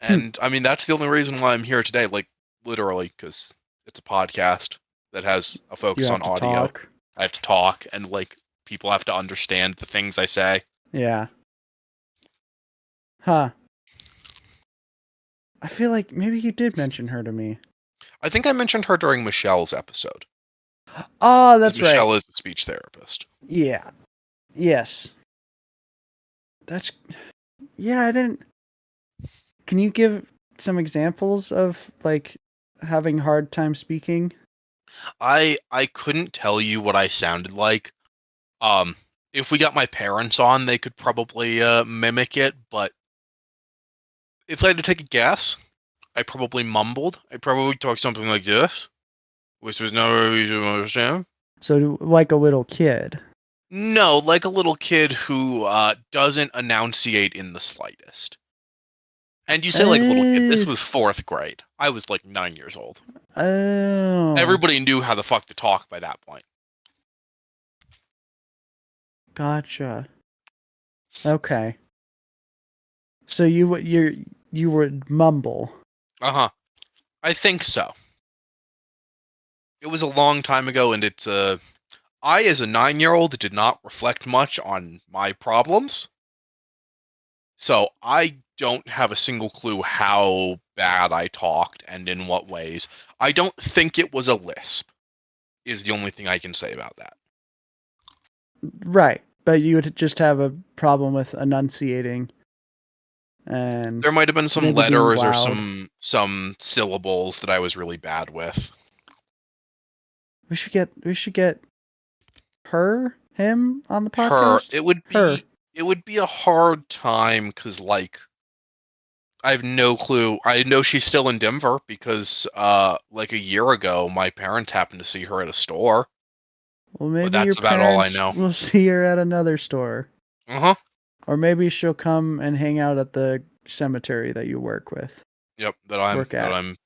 And I mean, that's the only reason why I'm here today, like literally, because it's a podcast that has a You focus have on to audio. talk. I have to talk, and like people have to understand the things I say. Yeah. Huh. I feel like maybe you did mention her to me. I think I mentioned her during Michelle's episode, Oh, because that's right. Michelle is a speech therapist. Yeah. Yes. That's yeah, I didn't. Can you give some examples of like having hard time speaking? I couldn't tell you what I sounded like. Um, if we got my parents on, they could probably mimic it, but if I had to take a guess, I probably mumbled. I probably talked something like this, which was not easy to understand. So like a little kid. No, like a little kid who doesn't enunciate in the slightest. And you say like a little kid. This Oh, was fourth grade. I was like 9 years old. oh, Everybody knew how the fuck to talk by that point. gotcha. Okay. So you would mumble. Uh-huh. I think so. It was a long time ago, and it's I, as a 9-year-old, did not reflect much on my problems. So I don't have a single clue how bad I talked and in what ways. I don't think it was a lisp, is the only thing I can say about that. Right. But you would just have a problem with enunciating and There might have been some maybe being letters or loud. some syllables that I was really bad with. We should get him on the Her, podcast. Her. it would be a hard time because like I have no clue. I know she's still in Denver because like a year ago my parents happened to see her at a store, Well, but maybe your that's about all I parents know. will see her at another store. Uh-huh. Or maybe she'll come and hang out at the cemetery that you work with. Yep, Work that at. I'm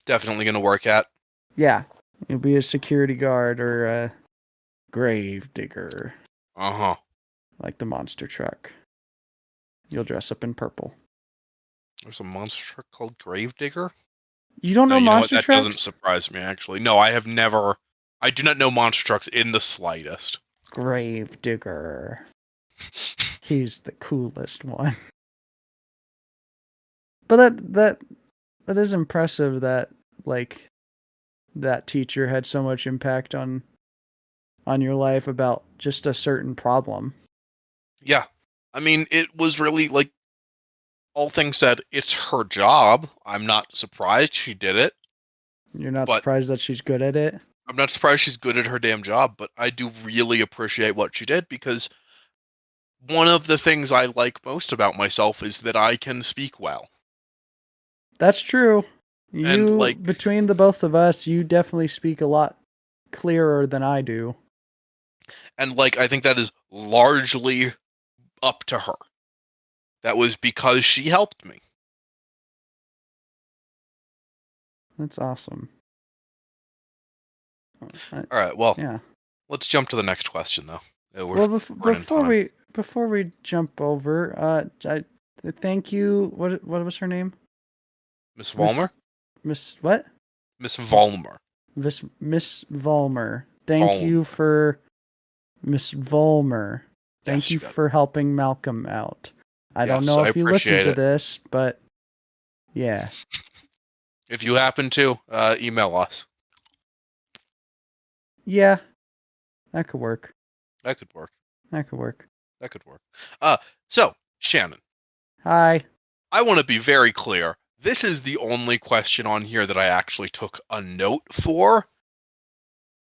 definitely going to work at. Yeah. You'll be a security guard or a grave digger. Uh-huh. Like the monster truck. You'll dress up in purple. There's a monster truck called Gravedigger? You don't No, know you know what? monster That doesn't trucks? surprise me, actually. No, I do not know monster trucks in the slightest. Grave digger. He's the coolest one. But that is impressive that like that teacher had so much impact on your life about just a certain problem. Yeah. I mean, it was really like, all things said, it's her job. I'm not surprised she did it, You're not but surprised that she's good at it? I'm not surprised she's good at her damn job, but I do really appreciate what she did because one of the things I like most about myself is that I can speak well. That's true. And You, like between the both of us, you definitely speak a lot clearer than I do. I think that is largely up to her. That was because she helped me. That's awesome. All right, well, Yeah. let's jump to the next question though. We're Well, running time. before we jump over, I thank you. What was her name? Miss Miss Vollmer? Miss what? Miss Vollmer. Miss Vollmer. Thank Vollmer. you for Miss Vollmer. Thank Yes, you you got it. for helping Malcolm out. I don't Yes, know I if you listen appreciate to it. this, but yeah. If you happen to, email us. Yeah, that could work. That could work. That could work. That could work. So, Shannon, Hi. I want to be very clear. This is the only question on here that I actually took a note for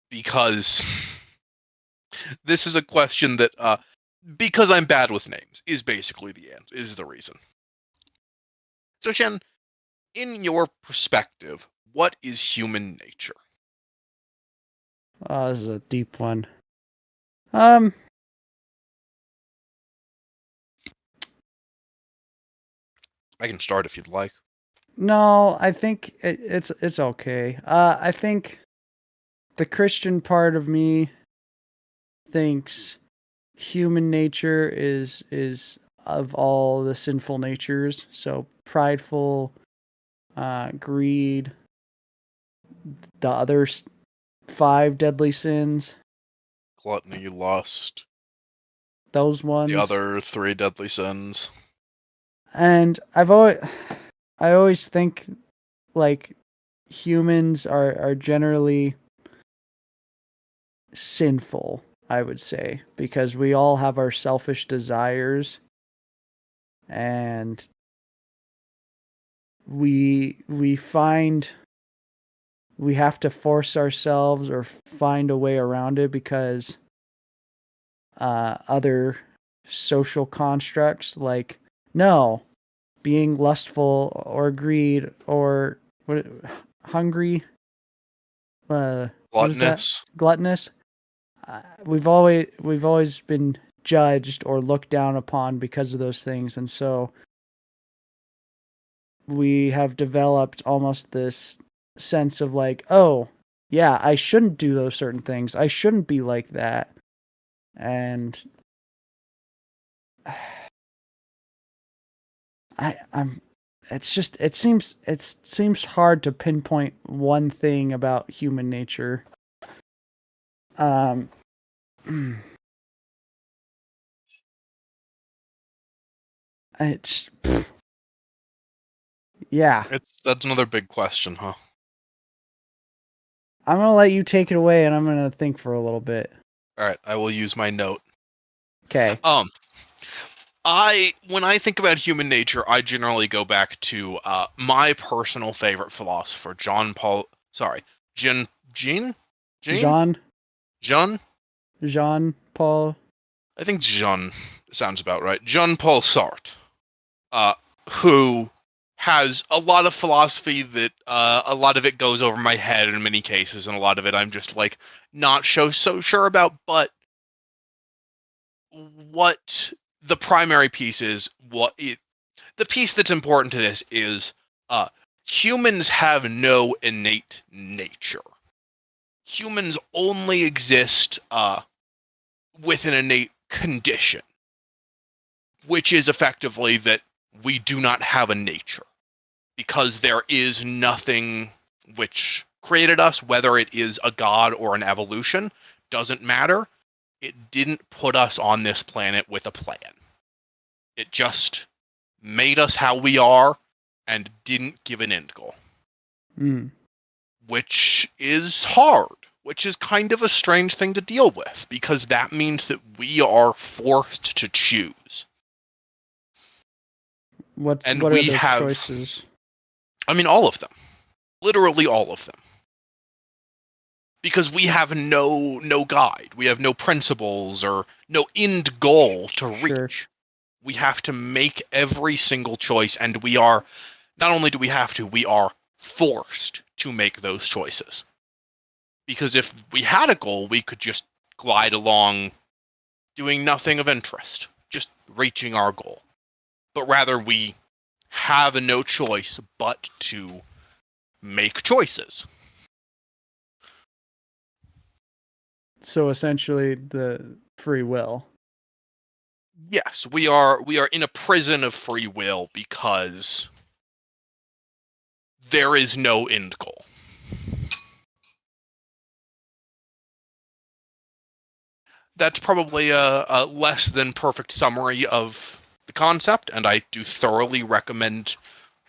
because this is a question that, because I'm bad with names, is basically is the reason. So, Shannon, in your perspective, what is human nature? Oh, this is a deep one. Um, I can start if you'd like. no, I think it's okay. I think the Christian part of me thinks human nature is of all the sinful natures. So prideful, greed, the other five deadly sins, Gluttony, lust, those the ones. other three deadly sins. And I always think like humans are generally sinful, I would say, because we all have our selfish desires and we find we have to force ourselves or find a way around it because other social constructs like no being lustful or greed or what hungry what is that Gluttonous. gluttonous we've always been judged or looked down upon because of those things, and so we have developed almost this sense of like, oh yeah, I shouldn't do those certain things, I shouldn't be like that. And I'm it's just it seems hard to pinpoint one thing about human nature. um it's yeah. That's another big question, huh? I'm gonna let you take it away and I'm gonna think for a little bit. All right, I will use my note. Okay. Um, when I think about human nature, I generally go back to my personal favorite philosopher, Jean, Jean, Jean, Jean Jean. Jean Paul. I think Jean sounds about right. Jean Paul Sartre, uh, who has a lot of philosophy that a lot of it goes over my head in many cases, and a lot of it I'm just like not so sure about. But what the primary piece is, the piece that's important to this is uh, humans have no innate nature. Humans only exist with an innate condition, which is effectively that we do not have a nature because there is nothing which created us, whether it is a god or an evolution, doesn't matter. It didn't put us on this planet with a plan. It just made us how we are and didn't give an end goal. Mm. which is hard, which is kind of a strange thing to deal with, because that means that we are forced to choose. What And are we those have, choices? I mean, all of them. Literally all of them. Because we have no guide. We have no principles or no end goal to Sure. reach. We have to make every single choice, and we are, not only do we have to, we are forced to make those choices. Because if we had a goal, we could just glide along doing nothing of interest, just reaching our goal. But rather, we have no choice but to make choices. So essentially, the free will. Yes, we are in a prison of free will because there is no end goal. That's probably a less than perfect summary of the concept, and I do thoroughly recommend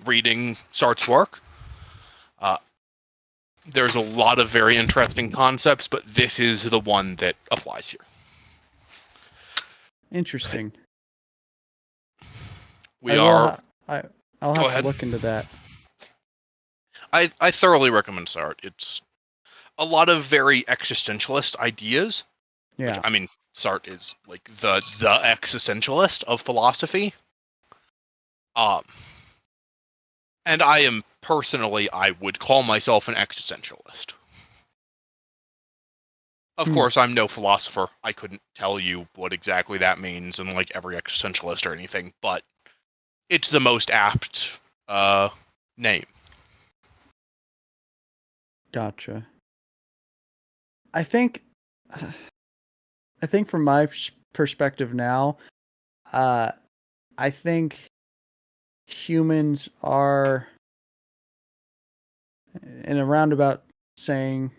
reading Sartre's work. There's a lot of very interesting concepts, but this is the one that applies here. Interesting. We are. I'll Go have to ahead. look into that. I thoroughly recommend Sartre. It's a lot of very existentialist ideas, which, Yeah. I mean, Sartre is like the existentialist of philosophy. Um, and I am personally, I would call myself an existentialist. Of course, I'm no philosopher. I couldn't tell you what exactly that means in like every existentialist or anything, but it's the most apt name. Gotcha. I think from my perspective now, uh, I think humans are, in a roundabout saying,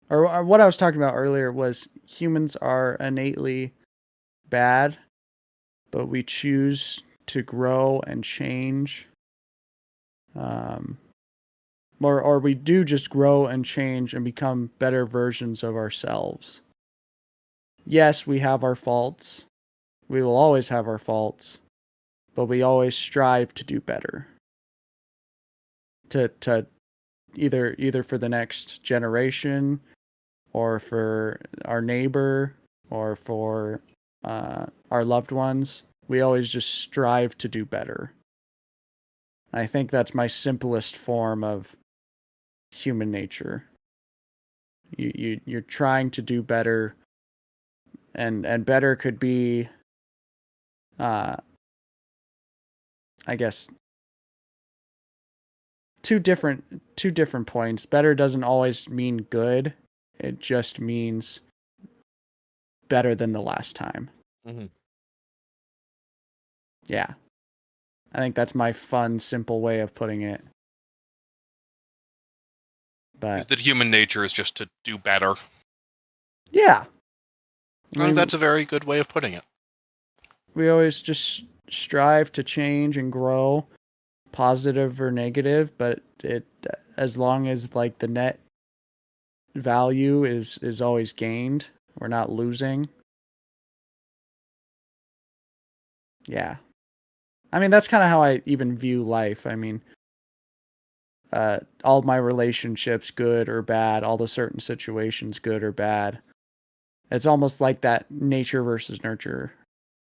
or what I was talking about earlier was humans are innately bad, but we choose to grow and change. Or we do just grow and change and become better versions of ourselves. Yes, we have our faults. We will always have our faults, but we always strive to do better. To either for the next generation, or for our neighbor, or for our loved ones. We always just strive to do better. I think that's my simplest form of human nature. You're trying to do better, and better could be, I guess, two different points. Better doesn't always mean good. It just means better than the last time. Mm-hmm. Yeah. I think that's my fun, simple way of putting it. Is But that human nature is just to do better? yeah, I I think mean, that's a very good way of putting it. we always just strive to change and grow, positive or negative, but it, as long as like the net value is always gained, we're not losing. Yeah. I mean, that's kind of how I even view life. I mean, all my relationships, good or bad, all the certain situations, good or bad. It's almost like that nature versus nurture.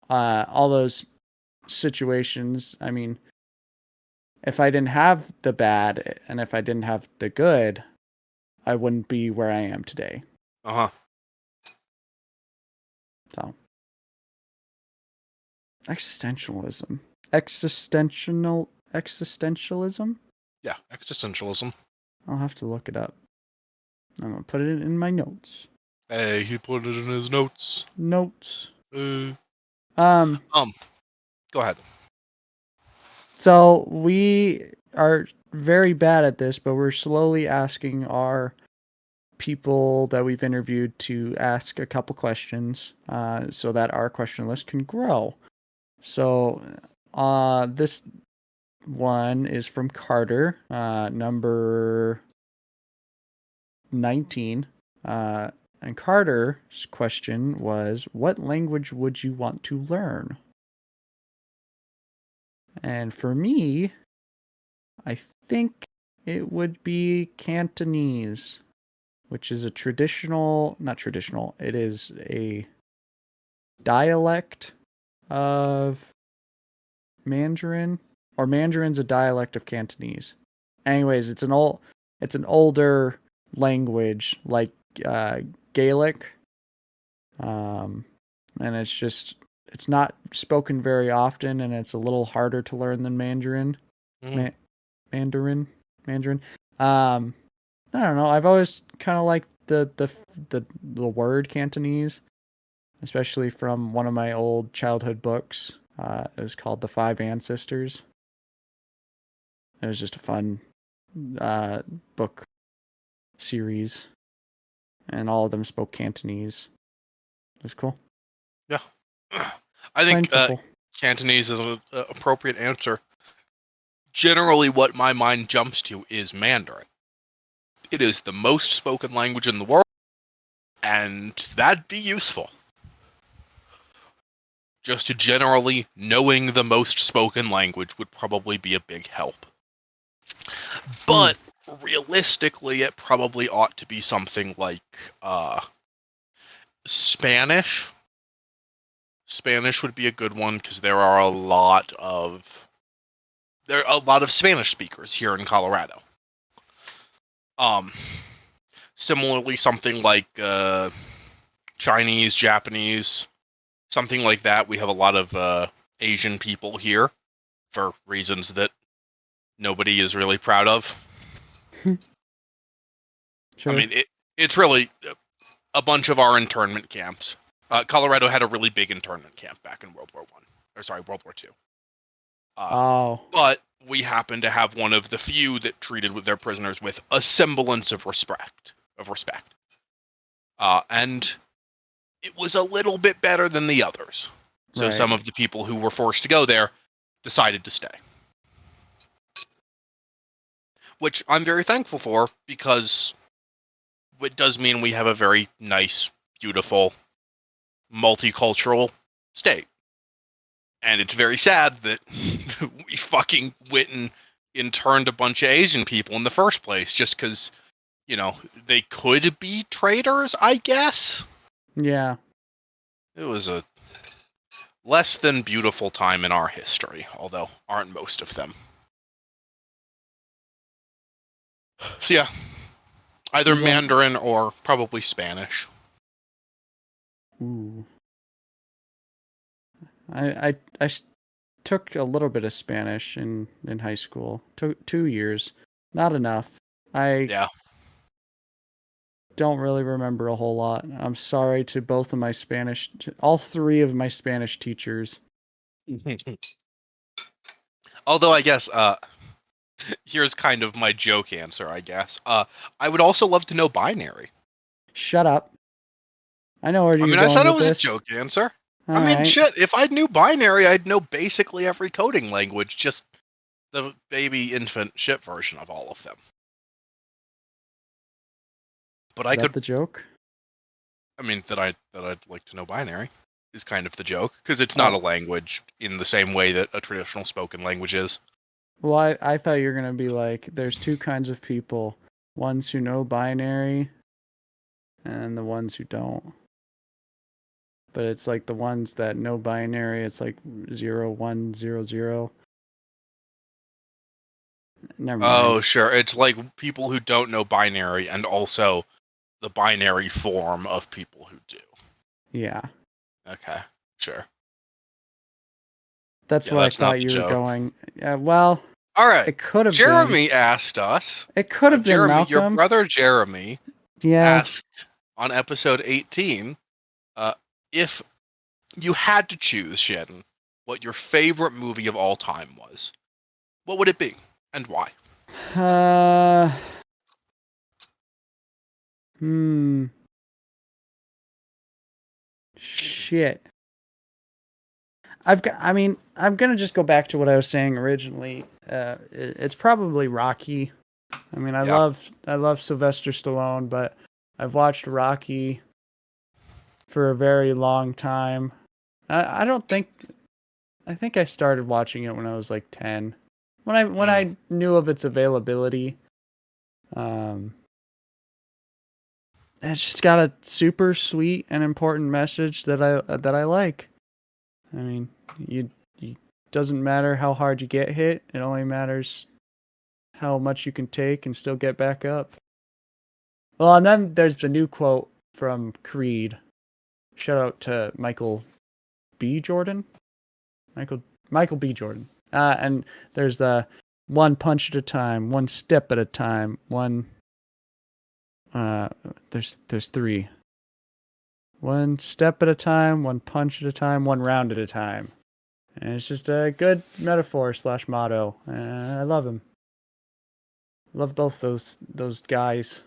All those situations, I mean, if I didn't have the bad and if I didn't have the good, I wouldn't be where I am today. Uh-huh. So, existentialism. Existentialism? Yeah, existentialism. I'll have to look it up. I'm going to put it in my notes. Hey, he put it in his notes. Notes. Uh, Um, Go ahead. so we are very bad at this, but we're slowly asking our people that we've interviewed to ask a couple questions, so that our question list can grow. So this one is from Carter, number 19. And Carter's question was, what language would you want to learn? And for me, I think it would be Cantonese, which is not traditional, it is a dialect of Mandarin, or Mandarin's a dialect of Cantonese. Anyways, it's an older language like Gaelic, and it's not spoken very often, and it's a little harder to learn than Mandarin. Mhm. Ma- Mandarin. Um, I don't know. I've always kind of liked the word Cantonese, especially from one of my old childhood books. It was called The Five Ancestors. It was just a fun uh, book series, and all of them spoke Cantonese. It was cool. Yeah. I Plain think and simple. Cantonese is an appropriate answer. Generally, what my mind jumps to is Mandarin. It is the most spoken language in the world, and that'd be useful. Just generally knowing the most spoken language would probably be a big help. But realistically, it probably ought to be something like Spanish. Spanish would be a good one because there are a lot of Spanish speakers here in Colorado. Um, Similarly, something like Chinese, Japanese, something like that. We have a lot of Asian people here for reasons that nobody is really proud of. I Sure. mean, it's really a bunch of our internment camps. Colorado had a really big internment camp back in World War II. Oh, But we happen to have one of the few that treated with their prisoners with a semblance of respect. And it was a little bit better than the others. So right. some of the people who were forced to go there decided to stay. Which I'm very thankful for, because it does mean we have a very nice, beautiful, multicultural state. And it's very sad that we fucking went and interned a bunch of Asian people in the first place just because, they could be traitors, I guess. Yeah. It was a less than beautiful time in our history, although aren't most of them. So yeah, either As long. Mandarin or probably Spanish. Ooh. I took a little bit of Spanish in high school. Took 2 years. Not enough. I Yeah. don't really remember a whole lot. I'm sorry to all three of my Spanish teachers. Although I guess here's kind of my joke answer, I guess. I would also love to know binary. Shut up. I know where I you're mean, I going said it with was a this. joke answer. All I mean, right. shit, if I knew binary, I'd know basically every coding language, just the baby infant shit version of all of them. But Is I that could, the joke? I mean, that I'd like to know binary is kind of the joke, because it's not a Oh, language in the same way that a traditional spoken language is. well, I thought you were gonna be like, there's two kinds of people: ones who know binary and the ones who don't. But it's like the ones that know binary, it's like 0, 1, 0, 0. Never Oh, mind. sure. It's like people who don't know binary and also the binary form of people who do. Yeah. Okay, sure. That's Yeah, where I that's not thought the you were joke. going. Yeah, well, All right. it could have been. Jeremy asked us, It could have been Your Malcolm. brother Jeremy Yeah. asked on episode 18, uh, if you had to choose, Shannon, what your favorite movie of all time was, what would it be and why? Uh, hmm. Shit. I mean, I'm gonna just go back to what I was saying originally. It's probably Rocky. I mean, I Yeah. love Sylvester Stallone, but I've watched Rocky for a very long time. I don't think I think I started watching it when I was like 10. When Mm. I knew of its availability. Um and it's just got a super sweet and important message that I like. I mean, you doesn't matter how hard you get hit, it only matters how much you can take and still get back up. Well, and then there's the new quote from Creed. Shout out to Michael B. Jordan. Michael Michael B. Jordan. And there's one punch at a time, one step at a time, one uh there's three. One step at a time, one punch at a time, one round at a time. And it's just a good metaphor slash motto. I love him. Love both those guys.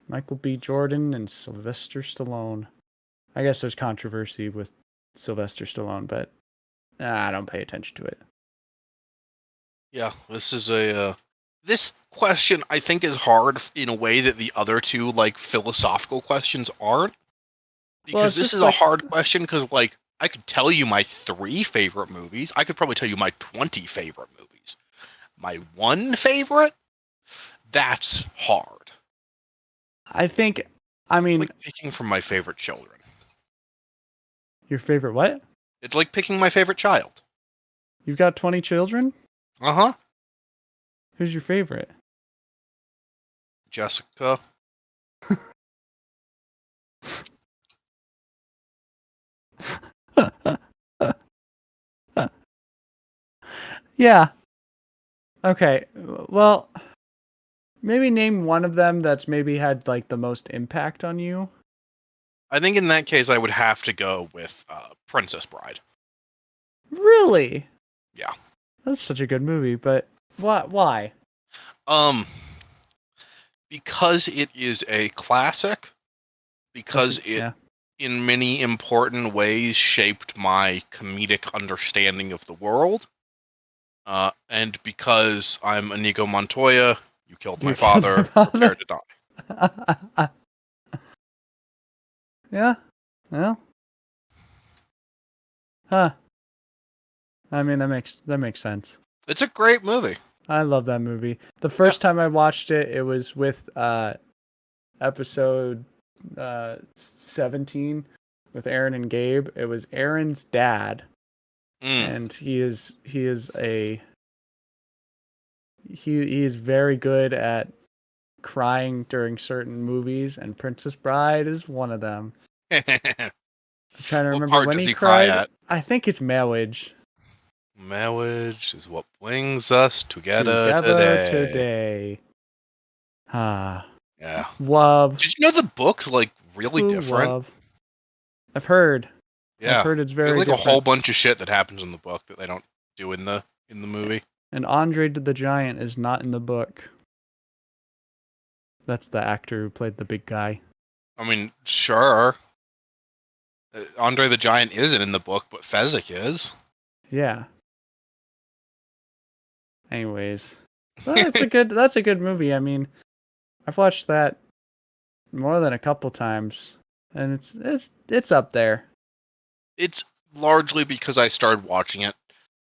Michael B. Jordan and Sylvester Stallone. I guess there's controversy with Sylvester Stallone, but I don't pay attention to it. Yeah, this is this question I think is hard in a way that the other two like philosophical questions aren't, Well, because it's this just is a like, hard question because like I could tell you my 3 favorite movies. I could probably tell you my 20 favorite movies. My one favorite, that's hard. I think, I It's mean, like picking from my favorite children. your favorite what? It's like picking my favorite child. You've got 20 children? Uh-huh. Who's your favorite? Jessica. Yeah. Okay. Well, maybe name one of them that's maybe had like the most impact on you. I think in that case I would have to go with Princess Bride. Really? Yeah. That's such a good movie, but why? Um because it is a classic, because it Yeah. in many important ways shaped my comedic understanding of the world. And because I'm Inigo Montoya, you killed my You killed my father, prepare father. to die. Yeah. Well, huh. I mean, that makes sense. It's a great movie. I love that movie. The Yeah. first time I watched it, it was with episode 17 with Aaron and Gabe. It was Aaron's dad, Mm. and he is very good at crying during certain movies, and Princess Bride is one of them. I'm trying to What remember part when does he he cry cried. at? I think it's Marriage. Marriage is what brings us together Together today. today. Ah, Yeah. love, Did you know the book like really true different? love. I've heard. I've Yeah. heard it's There's very like a whole different. bunch of shit that happens in the book that they don't do in the movie. And Andre the Giant is not in the book. That's the actor who played the big guy. I mean, sure. Andre the Giant isn't in the book, but Fezzik is. Yeah. Anyways, that's a good movie. I mean, I've watched that more than a couple times, and it's up there. It's largely because I started watching it.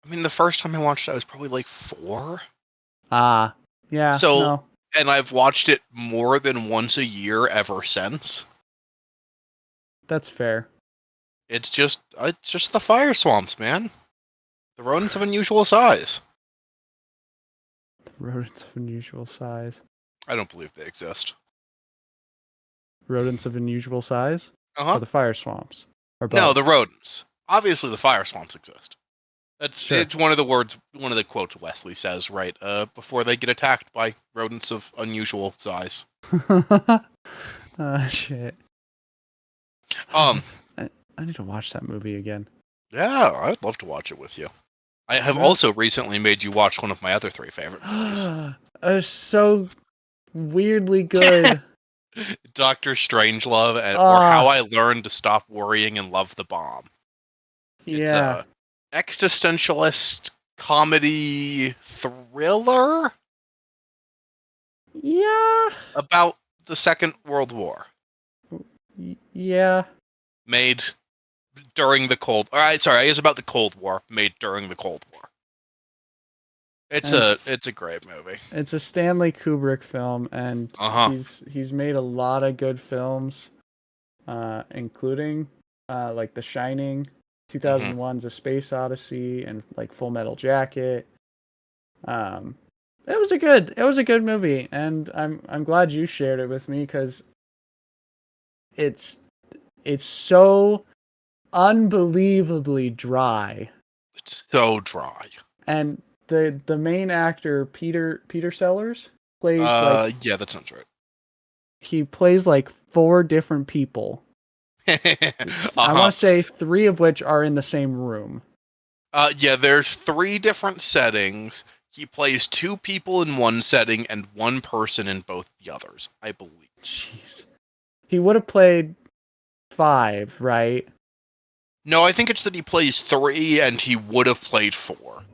I mean, the first time I watched it, I was probably like 4. Ah, yeah, So, no, and I've watched it more than once a year ever since. that's fair. It's just the fire swamps, man. The rodents of unusual size. Rodents of unusual size. I don't believe they exist. Rodents of unusual size, Uh or huh. the fire swamps, or No, the both. rodents. Obviously, the fire swamps exist. Sure. It's one of the quotes Wesley says right before they get attacked by rodents of unusual size. Shit. Um, I need to watch that movie again. yeah, I'd love to watch it with you. I have Huh? also recently made you watch one of my other 3 favorite movies, It's so weirdly good. Doctor Strangelove, or How Ah, I Learned to Stop Worrying and Love the Bomb. It's yeah. a existentialist comedy thriller. Yeah. About the Second World War. Yeah. Made during the Cold... Sorry, it is about the Cold War. Made during the Cold War. It's And a great movie. it's a Stanley Kubrick film, and Uh-huh. he's made a lot of good films, including like The Shining, Mm-hmm. 2001's A Space Odyssey, and like Full Metal Jacket. Um, it was a good movie, and I'm glad you shared it with me because it's it's so unbelievably dry. It's so dry. And the main actor Peter Sellers plays like Yeah, that sounds right. he plays like four different people. I want Uh-huh. to say three of which are in the same room. Yeah, there's 3 different settings. He plays 2 people in one setting and 1 person in both the others, I believe. Jeez. He would have played 5, right? No, I think it's that he plays 3 and he would have played 4.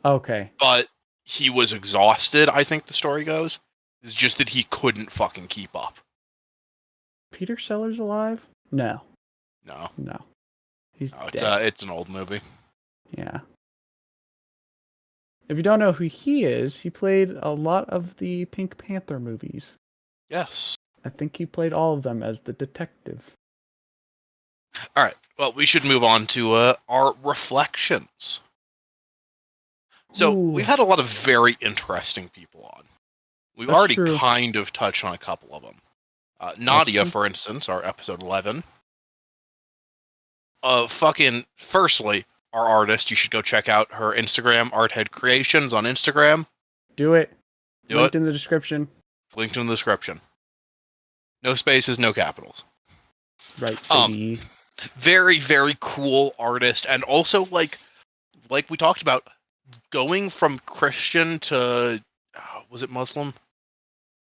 Okay. But he was exhausted, I think the story goes. It's just that he couldn't fucking keep up. Peter Sellers alive? No. No. No. He's No, dead. it's an old movie. Yeah. If you don't know who he is, he played a lot of the Pink Panther movies. Yes. I think he played all of them as the detective. Alright, well, we should move on to our reflections. So, Ooh, we've had a lot of very interesting people on. We've that's already true. kind of touched on a couple of them. That's Nadia, true. for instance, our episode 11. Firstly, our artist, you should go check out her Instagram, Arthead Creations on Instagram. Do it. Do it. Linked in the description. It's linked in the description. No spaces, no capitals. Right, Um, baby. very, very cool artist, and also like we talked about, going from Christian to was it Muslim?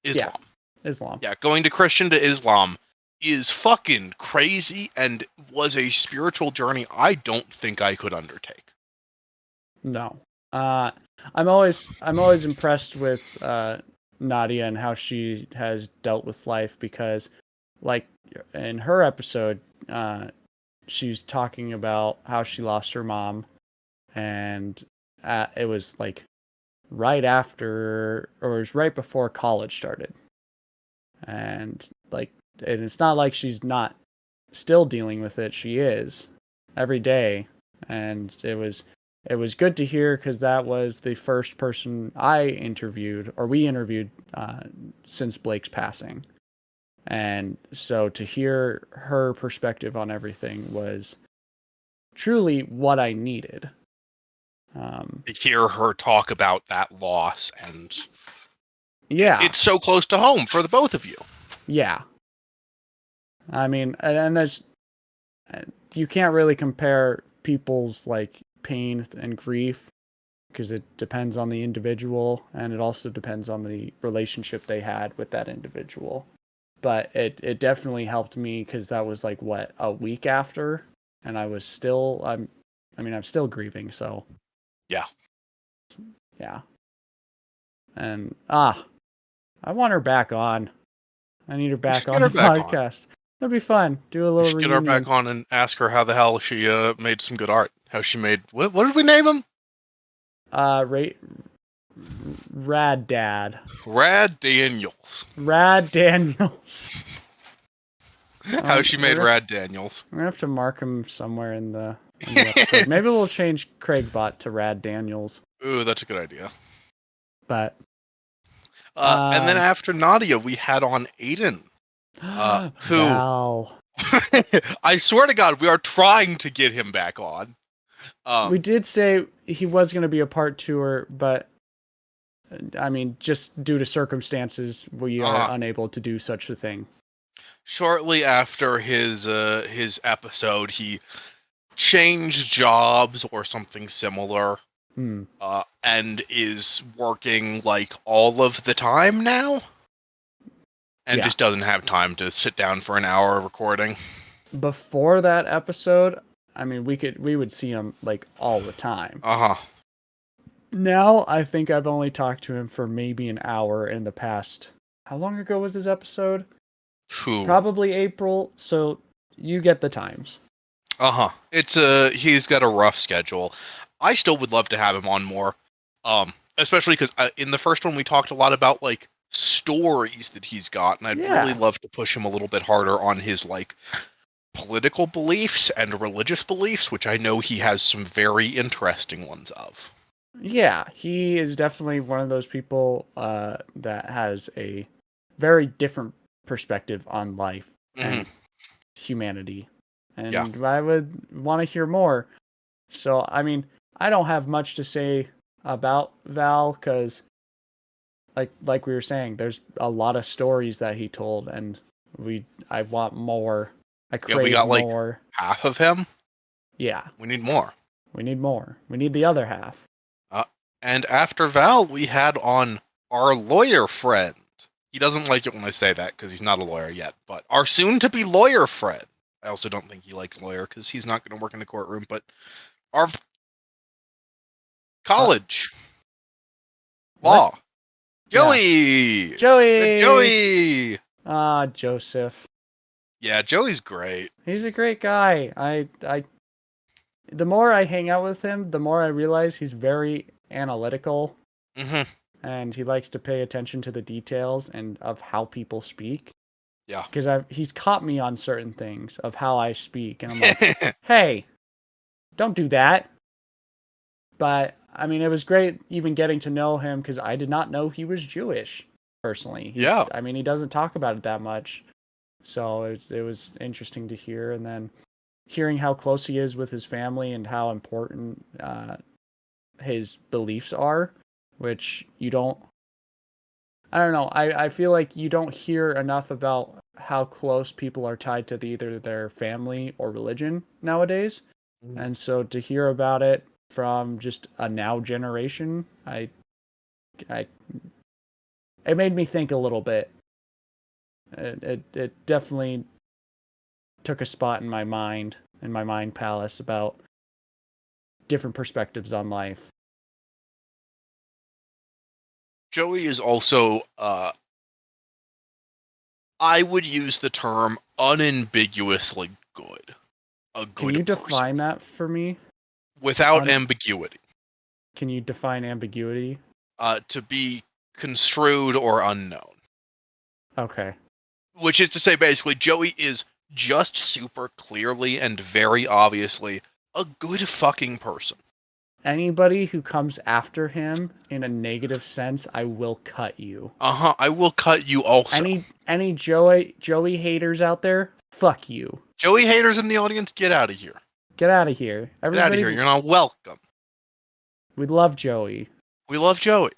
Yeah, Islam. Islam. Yeah, going to Christian to Islam is fucking crazy and was a spiritual journey I don't think I could undertake. No. Uh, I'm always impressed with Nadia and how she has dealt with life because, like, in her episode, she's talking about how she lost her mom, and it was like right after, or it was right before college started, and like, and it's not like she's not still dealing with it. She is every day, and it was good to hear because that was the first person I interviewed, or we interviewed, since Blake's passing. And so to hear her perspective on everything was truly what I needed. To hear her talk about that loss, and Yeah, it's so close to home for the both of you. yeah. I mean, and there's you can't really compare people's like pain and grief because it depends on the individual and it also depends on the relationship they had with that individual. But it definitely helped me because that was like what, a week after, and I was still I'm still grieving, so Yeah. yeah. And I want her back on. I need her We back should get on the her back on. podcast. That'd be fun. Do a We little should get her reunion. back on and ask her how the hell she made some good art. How she made what did we name him? Rate Rad Dad. Rad Daniels. Rad Daniels. How she made We're Rad Daniels. gonna have to mark him somewhere in the episode. Maybe we'll change Craigbot to Rad Daniels. Ooh, that's a good idea. But And then after Nadia, we had on Aiden, who Val. I swear to God, we are trying to get him back on. We did say he was going to be a part tour, but I mean, just due to circumstances, we are unable to do such a thing. Shortly after his episode, he changed jobs or something similar, and is working like all of the time now, and just doesn't have time to sit down for an hour of recording. Before that episode, I mean, we would see him like all the time. Now I think I've only talked to him for maybe an hour in the past. How long ago was this episode? Phew. Probably April. So you get the times. It's he's got a rough schedule. I still would love to have him on more. Especially because in the first one we talked a lot about like stories that he's got, and I'd really Yeah. love to push him a little bit harder on his like political beliefs and religious beliefs, which I know he has some very interesting ones of. Yeah, he is definitely one of those people that has a very different perspective on life Hmm. and humanity. Yeah. And I would want to hear more. So, I mean, I don't have much to say about Val because, like we were saying, there's a lot of stories that he told, and I want more. I Yeah, we crave got like more. half of him. Yeah, We need more. we need more. We need the other half. Uh, and after Val, we had on our lawyer friend. He doesn't like it when I say that because he's not a lawyer yet, but our soon-to-be lawyer friend. I also don't think he likes lawyer because he's not going to work in the courtroom, but our Uh, college what? law. Joey! The Joey! Joey! Ah, Joseph. Yeah, Joey's great. He's a great guy. The more I hang out with him, the more I realize he's very analytical Hmm. and he likes to pay attention to the details and of how people speak. Yeah. Because he's caught me on certain things of how I speak, and I'm like, hey, don't do that. But I mean, it was great even getting to know him because I did not know he was Jewish personally. Yeah. I mean, he doesn't talk about it that much, so it was interesting to hear. And then hearing how close he is with his family and how important his beliefs are, which you don't. I don't know. I feel like you don't hear enough about how close people are tied to either their family or religion nowadays. And so to hear about it from just a now generation, I it made me think a little bit. It definitely took a spot in my mind palace about different perspectives on life. Joey is also, I would use the term unambiguously good. A Can good you person. define that for me? Without ambiguity. Can you define ambiguity? To be construed or unknown. Okay. Which is to say, basically, Joey is just super clearly and very obviously a good fucking person. Anybody who comes after him in a negative sense, I will cut you. I will cut you also. Any Joey haters out there, fuck you. Joey haters in the audience, get out of here. Get out of here. Get out of here. You're not welcome. We love Joey. We love Joey.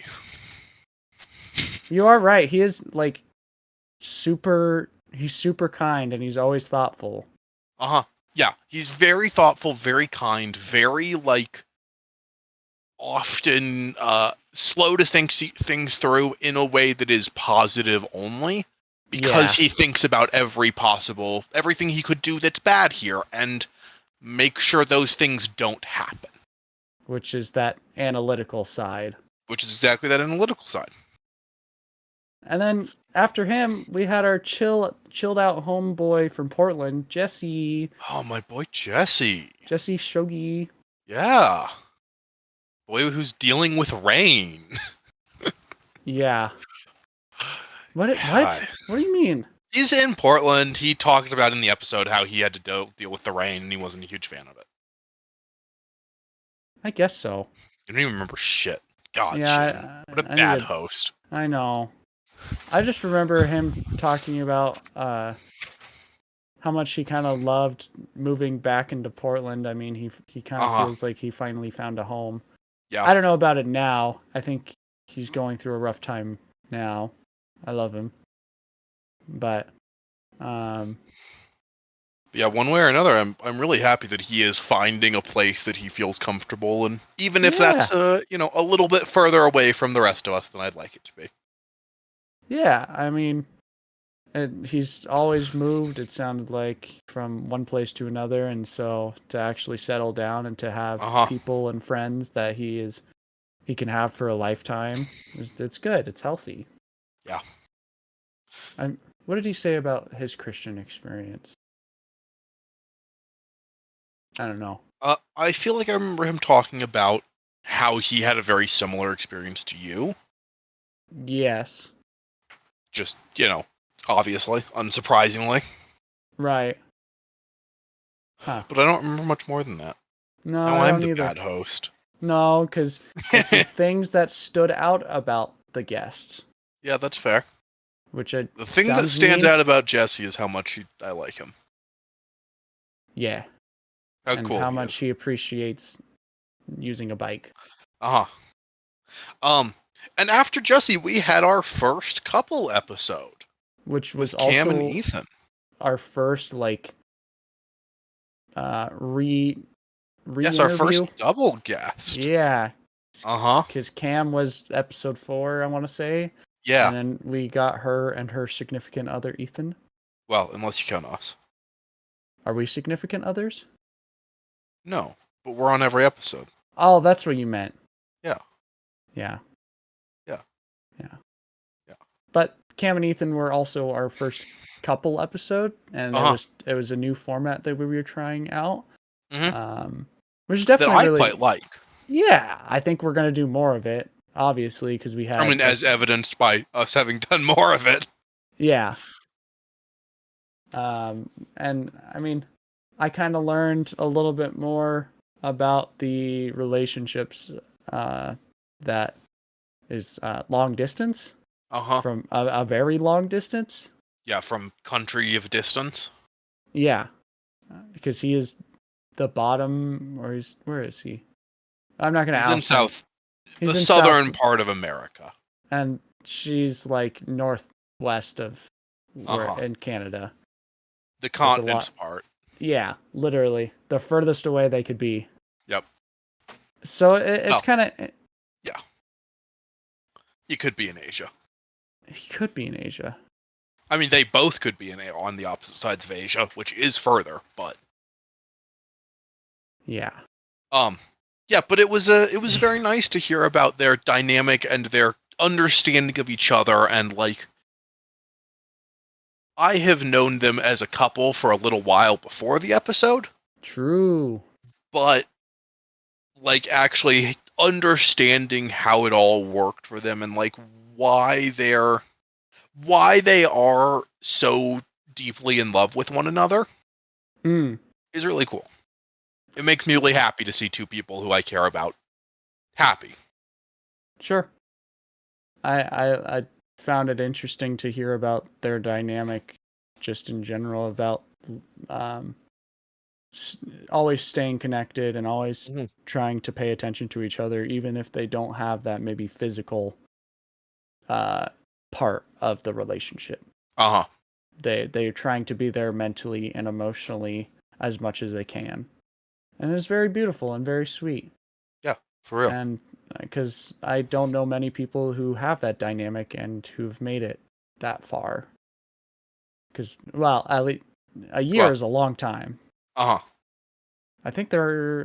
You are right. He is like he's super kind and he's always thoughtful. Yeah, he's very thoughtful, very kind, very like often slow to think things through in a way that is positive only because he thinks about everything he could do that's bad here and make sure those things don't happen. Which is that analytical side. Which is exactly that analytical side. And then after him, we had our chilled out homeboy from Portland, Jesse. Oh, my boy Jesse. Jesse Shogi. Yeah. Boy who's dealing with rain. Yeah. What do you mean? He's in Portland. He talked about in the episode how he had to deal with the rain and he wasn't a huge fan of it. I guess so. I don't even remember shit. God, Yeah, what a bad host. I know. I just remember him talking about how much he kind of loved moving back into Portland. I mean, he kind of feels like he finally found a home. Yeah. I don't know about it now. I think he's going through a rough time now. I love him. But yeah, one way or another, I'm really happy that he is finding a place that he feels comfortable in, even if that's a little bit further away from the rest of us than I'd like it to be. Yeah, I mean, he's always moved, it sounded like, from one place to another, and so to actually settle down and to have people and friends that he is he can have for a lifetime. It's good. It's healthy. Yeah. What did he say about his Christian experience? I don't know. I feel like I remember him talking about how he had a very similar experience to you. Yes. Just, obviously, unsurprisingly. Right. Huh. But I don't remember much more than that. No, Now I I'm don't the either. bad host. No, because it's his things that stood out about the guests, Yeah, that's fair. which The thing that sounds stands mean. out about Jesse is how much I like him. Yeah, How and cool how he much is. he appreciates using a bike, Uh-huh. Um, and after Jesse, we had our first couple episode which was with Cam and also Ethan. our first like uh re Yes, our re-interview. first double guest. Yeah, Uh-huh. because Cam was episode 4, I want to say, Yeah. and then we got her and her significant other Ethan. Well, unless you count us. Are we significant others? No, but we're on every episode. Oh, that's what you meant. Yeah. Yeah. Yeah. Yeah. Yeah. But Cam and Ethan were also our first couple episode, and Uh-huh. it was a new format that we were trying out. Mm-hmm. Which is That definitely I really, quite like. yeah. I think we're gonna do more of it, obviously, because we I had mean, as evidenced by us having done more of it. yeah. And I mean, I kind of learned a little bit more about the relationships that is long distance Uh-huh. from a very long distance. Yeah, from country of distance. Yeah, because he is the bottom, or where is he? I'm not gonna He's in oust him. the He's in southern south, part of America. and she's like northwest of where Uh-huh. in Canada. The It's a lot. continent's part. Yeah, literally the furthest away they could be. Yep. So it's Oh, kind of yeah. You could be in Asia. he could be in Asia. I mean, they both could be on the opposite sides of Asia, which is further, but Yeah. yeah, but it was very nice to hear about their dynamic and their understanding of each other, and like I have known them as a couple for a little while before the episode, True. but like actually understanding how it all worked for them and like why they are so deeply in love with one another Mm, is really cool. It makes me really happy to see two people who I care about happy. sure. I found it interesting to hear about their dynamic, just in general, about um, always staying connected and always Mhm. trying to pay attention to each other, even if they don't have that maybe physical uh, part of the relationship. Uh-huh. They're trying to be there mentally and emotionally as much as they can, and it's very beautiful and very sweet. Yeah, for real. And because I don't know many people who have that dynamic and who've made it that far. Because, well, at least a year Well, is a long time. uh-huh. I think they are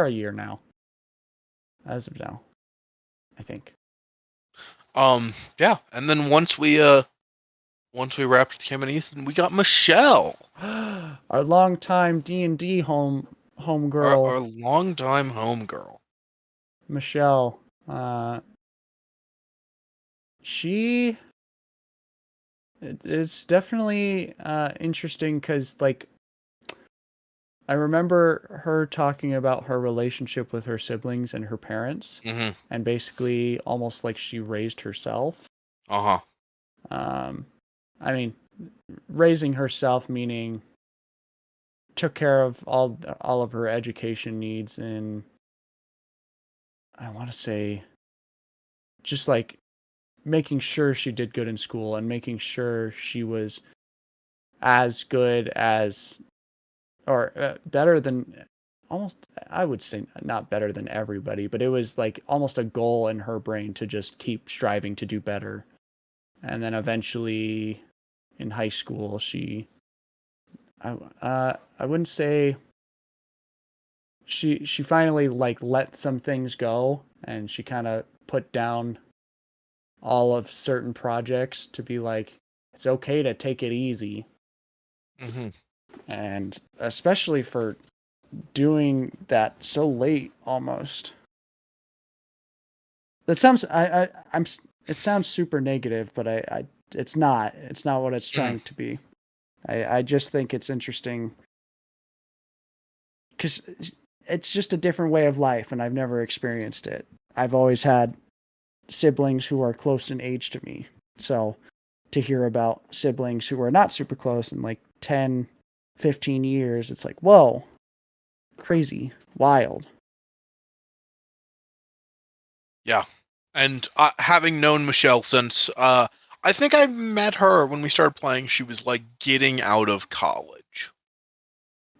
a year now, as of now. I think. Yeah, and then once we wrapped with Kim and Ethan, we got Michelle, Our longtime D&D home our girl, longtime homegirl. Michelle. She it's definitely interesting because like I remember her talking about her relationship with her siblings and her parents, Mm-hmm. and basically almost like she raised herself. Uh-huh. Um, I mean, raising herself meaning took care of all of her education needs, and I want to say just like making sure she did good in school and making sure she was as good as or better than almost I would say not better than everybody, but it was like almost a goal in her brain to just keep striving to do better. And then eventually in high school I wouldn't say she finally like let some things go and she kind of put down all of certain projects to be like, it's okay to take it easy. Mm-hmm. And especially for doing that so late almost. That sounds I'm it sounds super negative, but it's not. It's not what it's trying to be. I just think it's interesting cuz it's just a different way of life and I've never experienced it. I've always had siblings who are close in age to me. So to hear about siblings who are not super close in like 10, 15 years, it's like, whoa, crazy, wild. Yeah. And having known Michelle since, I think I met her when we started playing. She was like getting out of college.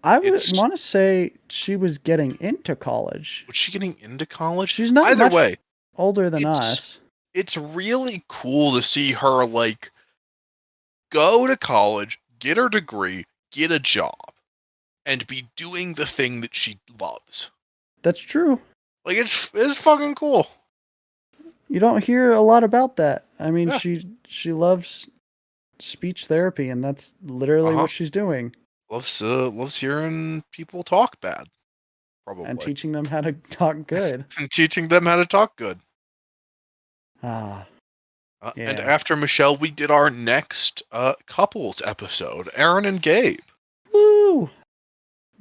I would It's want to say she was getting into college. Was she getting into college? She's not Either much way, older than it's us. it's really cool to see her like go to college, get her degree, get a job, and be doing the thing that she loves. That's true. Like it's fucking cool. You don't hear a lot about that. I mean, Yeah. she loves speech therapy, and that's literally Uh-huh. what she's doing, Loves hearing people talk bad, and probably. teaching them how to talk good. And teaching them how to talk good. Ah, And yeah. after Michelle, we did our next couples episode, Aaron and Gabe. Woo!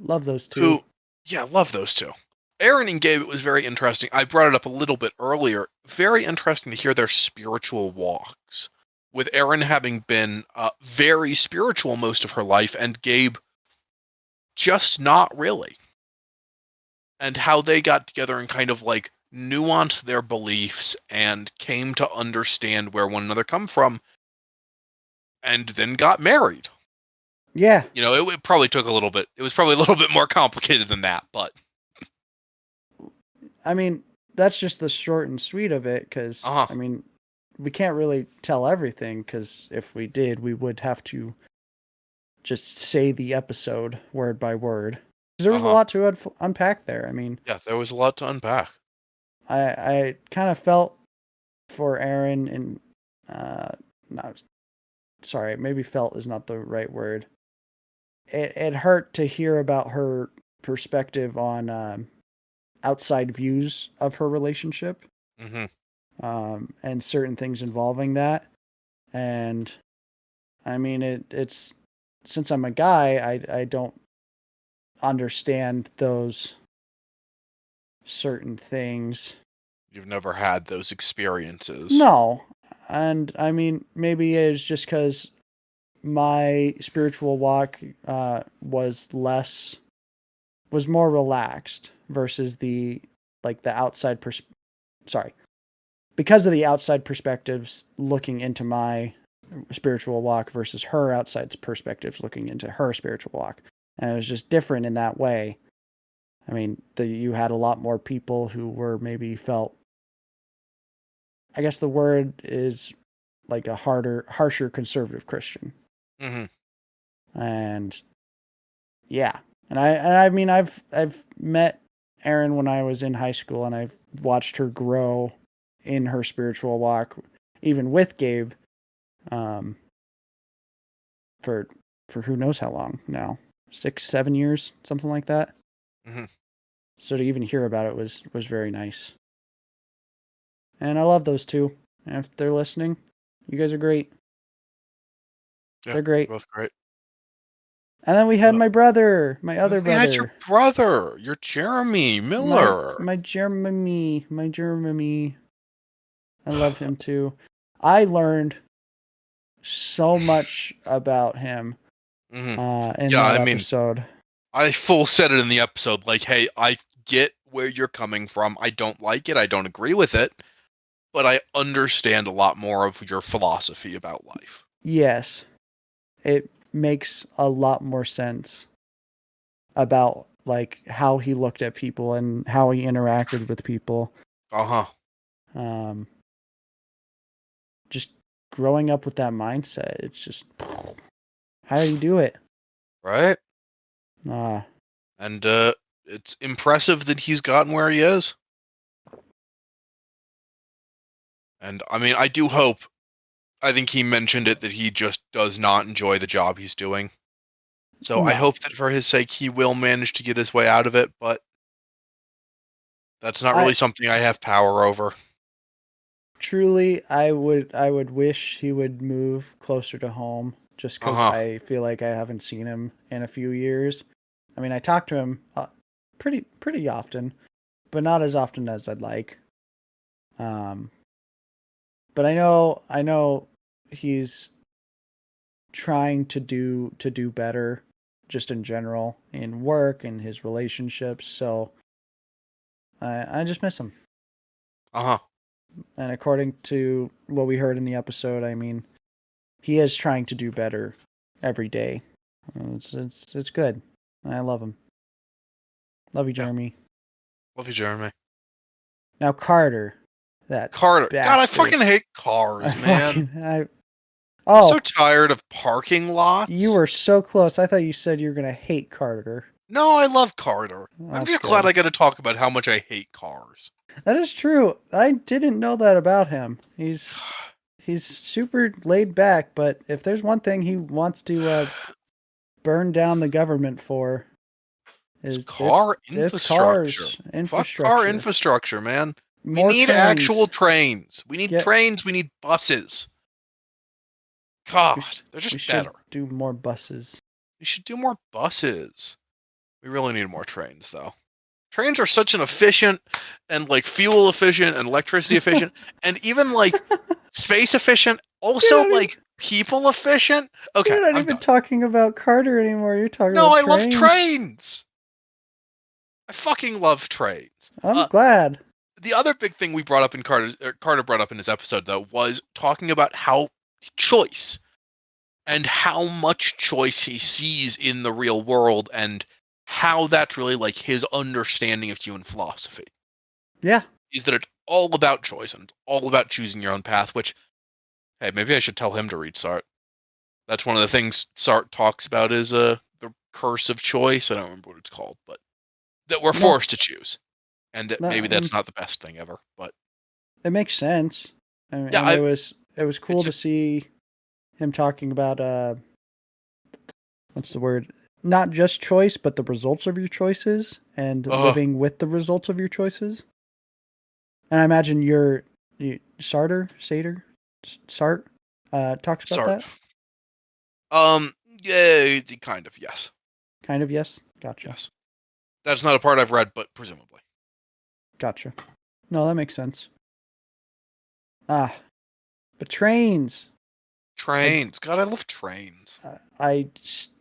Love those two. Who, yeah, love those two. Aaron and Gabe, it was very interesting. I brought it up a little bit earlier. Very interesting to hear their spiritual walks. With Aaron having been very spiritual most of her life, and Gabe just not really. And how they got together and kind of like nuanced their beliefs and came to understand where one another come from, and then got married. Yeah. You know, it probably took a little bit. It was probably a little bit more complicated than that, but I mean, that's just the short and sweet of it, because, uh-huh, I mean, we can't really tell everything, because if we did, we would have to just say the episode word by word. Because there was a uh-huh. lot to unpack there. I mean, Yeah, there was a lot to unpack. I kind of felt for Aaron and, not, sorry, maybe felt is not the right word. It hurt to hear about her perspective on outside views of her relationship, Mm-hmm. and certain things involving that. And I mean, it's since I'm a guy, I don't understand those certain things. You've never had those experiences. No, and I mean, maybe it's just because my spiritual walk was more relaxed versus the like the outside sorry, because of the outside perspectives looking into my spiritual walk versus her outside perspectives looking into her spiritual walk. And it was just different in that way. I mean, you had a lot more people who were maybe felt, I guess the word is like a harsher conservative Christian. Mm-hmm. And yeah. And I mean, I've met Erin when I was in high school, and I've watched her grow in her spiritual walk, even with Gabe, um, for who knows how long now, 6, 7 years, something like that. Mm-hmm. So to even hear about it was very nice, and I love those two. And if they're listening, you guys are great. Yeah, They're great. both great. And then we had my brother, my And other then we had your brother, brother, your Jeremy my Miller. my Jeremy, my Jeremy. I love him too. I learned so much about him Mm-hmm. in Yeah, that I mean, episode. I full said it in the episode. Like, hey, I get where you're coming from. I don't like it. I don't agree with it, but I understand a lot more of your philosophy about life. Yes, it makes a lot more sense about like how he looked at people and how he interacted with people. Uh-huh. Um, just growing up with that mindset, it's just how do you do it? Right? Uh, And it's impressive that he's gotten where he is. And I mean, I do hope. I think he mentioned it that he just does not enjoy the job he's doing. So I No, hope that for his sake he will manage to get his way out of it, but that's not really I something I have power over. truly, I would wish he would move closer to home, just because Uh-huh. I feel like I haven't seen him in a few years. I mean, I talk to him pretty often, but not as often as I'd like. Um, but I know he's trying to do better, just in general in work and his relationships. So I just miss him. Uh-huh. And according to what we heard in the episode, I mean, he is trying to do better every day. It's good. I love him. Love you, Yeah. Jeremy. Love you, Jeremy. Now Carter, that Carter. God, I bastard. fucking hate I cars, man. fucking I. I'm so Oh, tired of parking you lots. were so close. I thought you said you were gonna hate Carter. No, I love Carter. I'm That's just glad good. I get to talk about how much I hate cars. That is true. I didn't know that about him. He's super laid back, but if there's one thing he wants to burn down the government for, It's is car it's infrastructure. cars Fuck car infrastructure. infrastructure, man. We More need actual trains. trains. We need Get trains. We need buses. we sh- God, they're we just better. should do more buses. We should do more buses. We really need more trains, though. Trains are such an efficient and like fuel efficient and electricity efficient and even like space efficient. You're Also not even like people efficient. Okay, you're not I'm even done. talking about Carter anymore. You're talking No, about I love trains. trains. I fucking love trains. I'm glad. The other big thing we brought up in Carter brought up in his episode though was talking about how choice and how much choice he sees in the real world and how that's really like his understanding of human philosophy. Yeah. Is that it's all about choice and it's all about choosing your own path, which hey, maybe I should tell him to read Sartre. That's one of the things Sartre talks about is the curse of choice. I don't remember what it's called, but that we're No. forced to choose. And that maybe No. that's not the best thing ever. But It makes sense. yeah, And it was cool it's to a see him talking about what's the word? Not just choice, but the results of your choices and uh living with the results of your choices. And I imagine Sartre talks about that. Sartre. Um, yeah, kind of, yes. Kind of, yes. Gotcha. Yes. That's not a part I've read, but presumably. Gotcha. No, that makes sense. Ah, but trains. I Trains. God, I love trains. I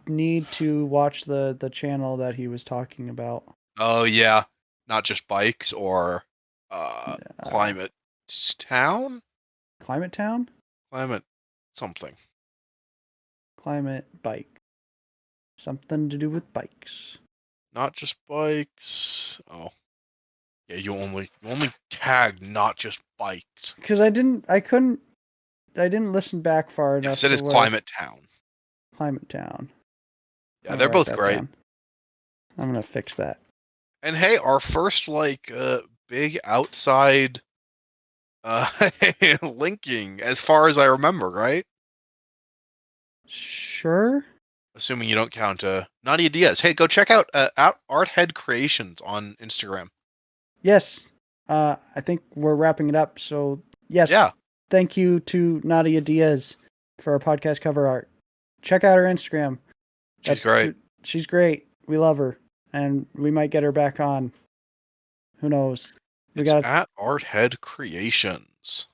need to watch the channel that he was talking about. Oh yeah. Not just bikes or Uh, climate town? Climate Town, Climate something. Climate Bike, something to do with bikes. Not just bikes. Oh. Yeah, you only tag not just bikes. Because I didn't listen back far Yes, enough it to is where Climate Town. Climate Town. Yeah, I'm gonna they're write both that great. down. I'm gonna fix that. And hey, our first like big outside uh linking as far as I remember, right? Sure. Assuming you don't count Nadia Diaz. Hey, go check out Arthead Creations on Instagram. Yes. I think we're wrapping it up. So yes, Yeah, thank you to Nadia Diaz for our podcast cover art. Check out her Instagram. she's great. She's great. We love her, and we might get her back on. Who knows? We It's got. at Arthead Creations.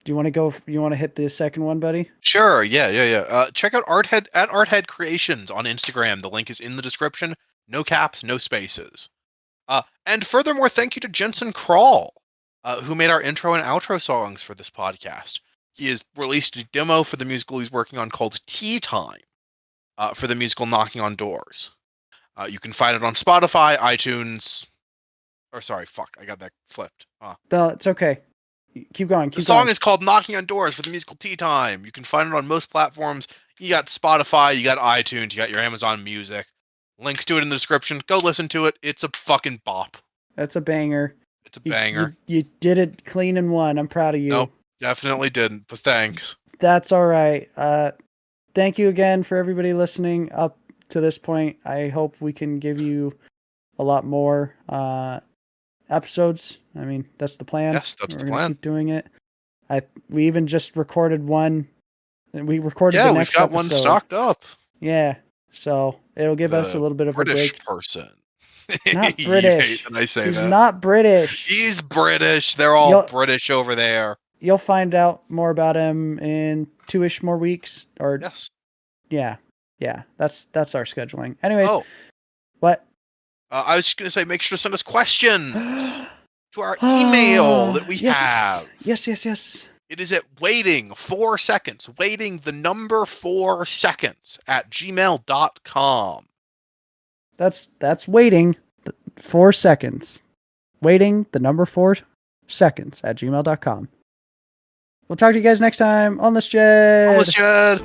Do you want to go? You want to hit the second one, buddy? Sure, yeah. Check out Arthead Creations on Instagram. The link is in the description. No caps, no spaces. And furthermore, thank you to Jensen Crawl, who made our intro and outro songs for this podcast. He has released a demo for the musical he's working on called Tea Time, for the musical Knocking on Doors. You can find it on Spotify, iTunes, or sorry, fuck, I got that flipped. No, it's okay. Keep going. The Keep song going. is called Knocking on Doors for the musical Tea Time. You can find it on most platforms. You got Spotify, you got iTunes, you got your Amazon Music. Links to it in the description. Go listen to it. It's a fucking bop. That's a banger. It's a You banger. you did it clean and one. I'm proud of you. Nope. Definitely didn't, but thanks. That's all right. Thank you again for everybody listening up to this point. I hope we can give you a lot more episodes. I mean, that's the plan. Yes, that's We're the gonna plan. keep doing it. We even just recorded one. And we recorded the Yeah, we've next got one episode. stocked up. Yeah, so it'll give us a The little bit of a British break. person. Not You hate British. that I say He's that. not British. He's British. They're all You'll British over there. you'll find out more about him in 2-ish more weeks. Or Yes. yeah, that's our scheduling. Anyways, Oh, what? I was just gonna say, make sure to send us questions to our email that we Yes, have. yes. It is at waiting 4 seconds, waiting the number 4 seconds at gmail.com. That's waiting 4 seconds. Waiting the number 4 seconds at gmail.com. We'll talk to you guys next time on the shed. On the shed.